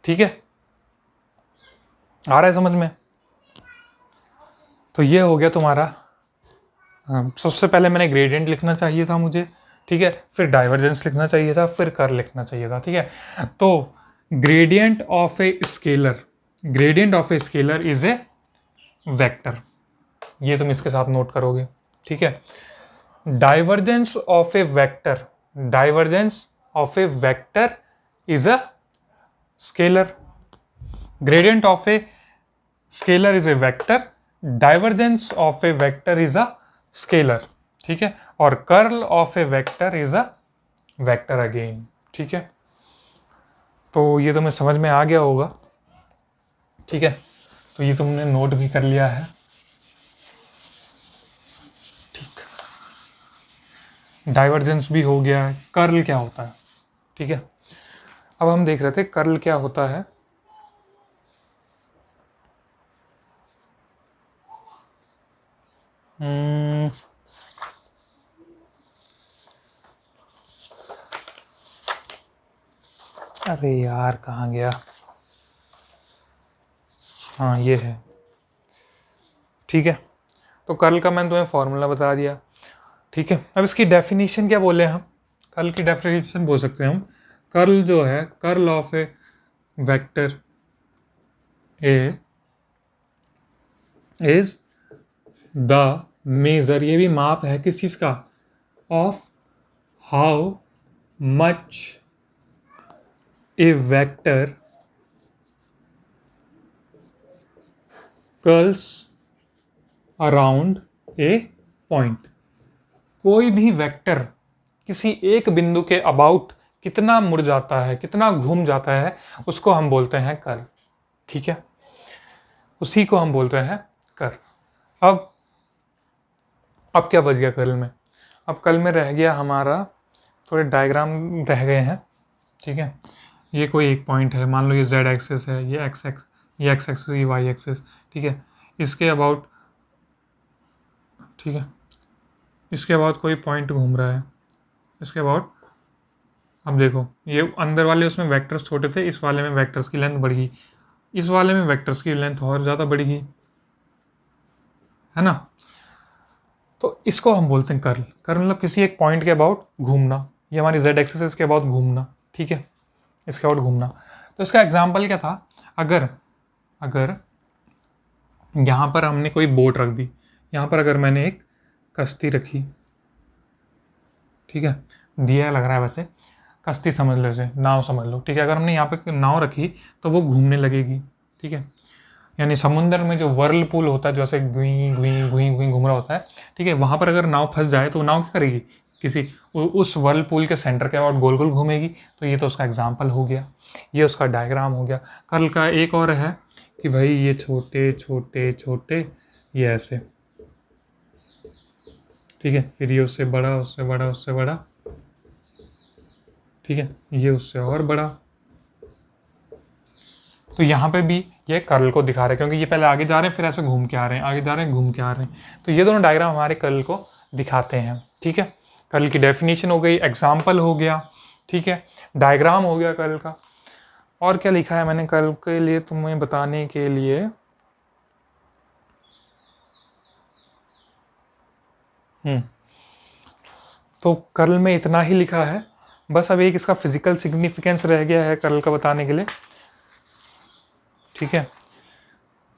ठीक है, आ रहा है समझ में? तो ये हो गया तुम्हारा, सबसे पहले मैंने ग्रेडियंट लिखना चाहिए था मुझे। ठीक है, फिर डाइवर्जेंस लिखना चाहिए था, फिर कर्ल लिखना चाहिए था। ठीक है, तो gradient of a scalar is a vector, ये तुम इसके साथ नोट करोगे। ठीक है, divergence of A vector is a scalar, gradient of a scalar is a vector, divergence of A vector is a scalar. ठीक है, और curl of A vector is a vector again. ठीक है, तो ये तुम्हें समझ में आ गया होगा। ठीक है, तो ये तुमने नोट भी कर लिया है। ठीक, डाइवर्जेंस भी हो गया है, कर्ल क्या होता है। ठीक है, अब हम देख रहे थे कर्ल क्या होता है। अरे यार कहाँ गया, हाँ ये है। ठीक है। तो कर्ल का मैंने तुम्हें फॉर्मूला बता दिया, ठीक है। अब इसकी डेफिनेशन क्या बोले हम, कर्ल की डेफिनेशन बोल सकते हैं हम, कर्ल जो है, curl of A vector A is the measure, ये भी माप है किस चीज का, of how much a vector curls around a point. कोई भी वेक्टर किसी एक बिंदु के अबाउट कितना मुड़ जाता है, कितना घूम जाता है, उसको हम बोलते हैं कर्ल, ठीक है। उसी को हम बोलते हैं कर्ल। अब क्या बच गया कर्ल में, अब कर्ल में रह गया हमारा, थोड़े डायग्राम रह गए हैं, ठीक है। ये कोई एक पॉइंट है, मान लो ये z एक्सिस है, ये x एक्सिस, ये y एक्सिस, ठीक है। इसके अबाउट, ठीक है, इसके अबाउट कोई पॉइंट घूम रहा है, इसके अबाउट। अब देखो ये अंदर वाले उसमें वेक्टर्स छोटे थे, इस वाले में वेक्टर्स की लेंथ बढ़ गई, इस वाले में वेक्टर्स की लेंथ और ज़्यादा बढ़ गई, है ना। तो इसको हम बोलते हैं कर्ल। कर्ल मतलब किसी एक पॉइंट के अबाउट घूमना, ये हमारी z एक्सिस है, इसके अबाउट घूमना, ठीक है, इसके अबाउट घूमना। तो इसका एग्जाम्पल क्या था, अगर यहाँ पर हमने कोई बोट रख दी, यहाँ पर अगर मैंने एक कश्ती रखी, ठीक है, दिया लग रहा है वैसे, कश्ती समझ लो, इसे नाव समझ लो, ठीक है। अगर हमने यहाँ पे नाव रखी तो वो घूमने लगेगी, ठीक है। यानी समुद्र में जो वर्लपूल होता है, जो ऐसे गुई गुई गुई गुई घूम रहा होता है, ठीक है, वहाँ पर अगर नाव फंस जाए तो नाव क्या करेगी, किसी उस वर्लपूल के सेंटर के अबाउट गोल गोल घूमेगी। तो ये तो उसका एग्जाम्पल हो गया, ये उसका डायग्राम हो गया। कर्ल का एक और है कि भाई ये छोटे छोटे छोटे, ये ऐसे, ठीक है, फिर ये उससे बड़ा, उससे बड़ा, उससे बड़ा, ठीक है, ये उससे और बड़ा। तो यहाँ पे भी ये कर्ल को दिखा रहे हैं, क्योंकि ये पहले आगे जा रहे हैं, फिर ऐसे घूम के आ रहे हैं, आगे जा रहे हैं, घूम के आ रहे हैं। तो ये दोनों डायग्राम हमारे कर्ल को दिखाते हैं, ठीक है। कर्ल की डेफिनेशन हो गई, एग्जाम्पल हो गया, ठीक है, डायग्राम हो गया कर्ल का। और क्या लिखा है मैंने कर्ल के लिए तुम्हें बताने के लिए, तो कर्ल में इतना ही लिखा है बस। अब एक इसका फिजिकल सिग्निफिकेंस रह गया है कर्ल का बताने के लिए, ठीक है।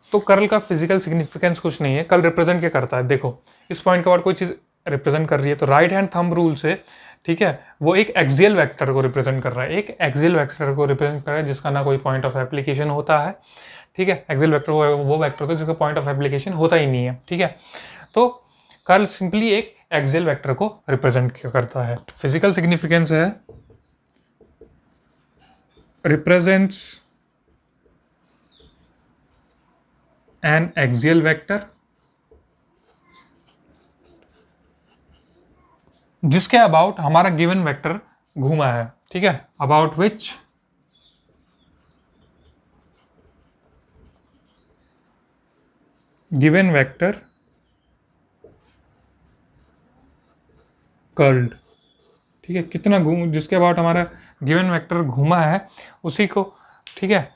तो कर्ल का फिजिकल सिग्निफिकेंस कुछ नहीं है, कर्ल रिप्रेजेंट क्या करता है, देखो इस पॉइंट के बाद कोई चीज़ रिप्रेजेंट कर रही है, तो राइट हैंड थंब रूल से, ठीक है, वो एक एक्सियल वेक्टर को रिप्रेजेंट कर रहा है, एक एक्सियल वेक्टर को रिप्रेजेंट कर रहा है जिसका ना कोई पॉइंट ऑफ एप्लीकेशन होता है, ठीक है। एक्सियल वेक्टर वो वेक्टर होता है जिसका पॉइंट ऑफ एप्लीकेशन होता ही नहीं है, ठीक है। तो कर्ल सिंपली एक एक्सियल वेक्टर को रिप्रेजेंट करता है। फिजिकल सिग्निफिकेंस है, रिप्रेजेंट्स एन एक्सियल वेक्टर जिसके अबाउट हमारा गिवन वेक्टर घूमा है, ठीक है, about which given vector curled, ठीक है, कितना घूम, जिसके अबाउट हमारा गिवन वेक्टर घूमा है उसी को, ठीक है,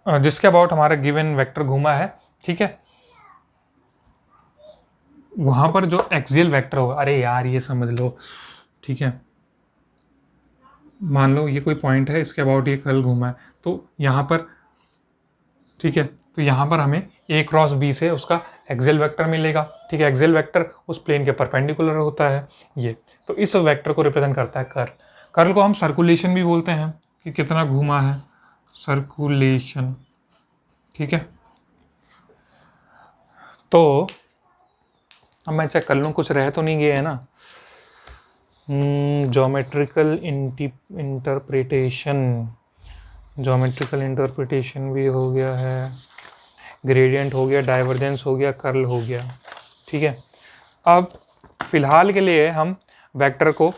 जिसके अबाउट हमारा गिवन वेक्टर घूमा है, ठीक है, वहां पर जो एक्सियल वेक्टर होगा, अरे यार ये समझ लो, ठीक है, मान लो ये कोई पॉइंट है, इसके अबाउट ये कर्ल घूमा है, तो यहाँ पर, ठीक है, तो यहाँ पर हमें a क्रॉस b से उसका एक्सियल वेक्टर मिलेगा, ठीक है। एक्सियल वेक्टर उस प्लेन के परपेंडिकुलर होता है ये, तो इस वेक्टर को रिप्रेजेंट करता है कर्ल। कर्ल को हम सर्कुलेशन भी बोलते हैं कि कितना घूमा है, सर्कुलेशन, ठीक है। तो अब मैं चेक कर लूँ कुछ रह तो नहीं गया है ना। ज्योमेट्रिकल इंटरप्रिटेशन, ज्योमेट्रिकल इंटरप्रिटेशन भी हो गया है, ग्रेडियंट हो गया, डाइवर्जेंस हो गया, कर्ल हो गया, ठीक है। अब फिलहाल के लिए हम वेक्टर को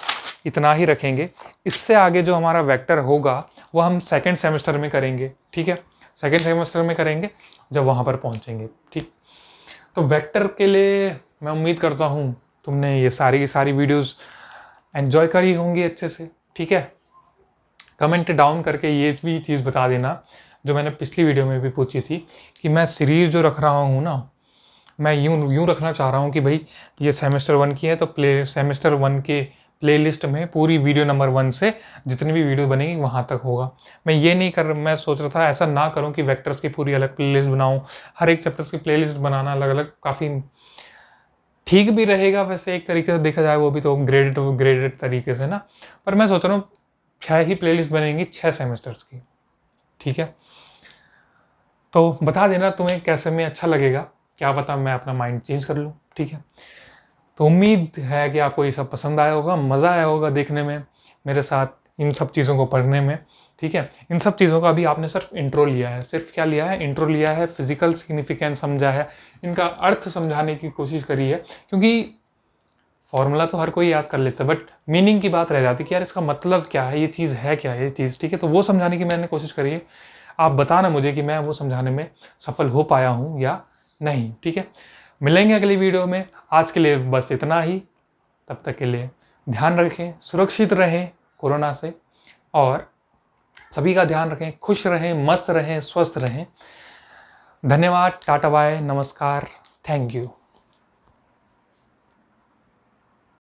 इतना ही रखेंगे, इससे आगे जो हमारा वेक्टर होगा वो हम सेकंड सेमेस्टर में करेंगे, ठीक है, सेकंड सेमेस्टर में करेंगे जब वहाँ पर पहुँचेंगे, ठीक। तो वेक्टर के लिए मैं उम्मीद करता हूँ तुमने ये सारी की सारी वीडियोस एंजॉय करी होंगी अच्छे से, ठीक है। कमेंट डाउन करके ये भी चीज़ बता देना जो मैंने पिछली वीडियो में भी पूछी थी कि मैं सीरीज़ जो रख रहा हूँ ना, मैं यूँ रखना चाह रहा हूँ कि भाई ये सेमेस्टर 1 की है तो सेमेस्टर 1 के प्लेलिस्ट में पूरी वीडियो नंबर 1 से जितनी भी वीडियो बनेगी वहाँ तक होगा। मैं सोच रहा था ऐसा ना करूँ कि वेक्टर्स की पूरी अलग प्लेलिस्ट बनाऊँ, हर एक चैप्टर्स की प्लेलिस्ट बनाना अलग-अलग काफ़ी ठीक भी रहेगा वैसे एक तरीके से देखा जाए, वो भी तो ग्रेडेड तरीके से ना। पर मैं सोच रहा हूँ 6 ही प्लेलिस्ट बनेंगी 6 सेमेस्टर्स की, ठीक है? तो बता देना तुम्हें कैसे में अच्छा लगेगा, क्या पता मैं अपना माइंड चेंज कर लूँ, ठीक है? तो उम्मीद है कि आपको ये सब पसंद आया होगा, मज़ा आया होगा देखने में, मेरे साथ इन सब चीज़ों को पढ़ने में, ठीक है? इन सब चीज़ों का अभी आपने सिर्फ इंट्रो लिया है, सिर्फ क्या लिया है? इंट्रो लिया है, फिजिकल सिग्निफिकेंस समझा है, इनका अर्थ समझाने की कोशिश करी है, क्योंकि फॉर्मूला तो हर कोई याद कर लेता है, बट मीनिंग की बात रह जाती है कि यार इसका मतलब क्या है, ये चीज़ है क्या है ये चीज़, ठीक है? तो वो समझाने की मैंने कोशिश करी है। आप बताना मुझे कि मैं वो समझाने में सफल हो पाया हूँ या नहीं, ठीक है? मिलेंगे अगली वीडियो में, आज के लिए बस इतना ही। तब तक के लिए ध्यान रखें, सुरक्षित रहें कोरोना से, और सभी का ध्यान रखें, खुश रहें, मस्त रहें, स्वस्थ रहें। धन्यवाद, टाटा बाय, नमस्कार, थैंक यू।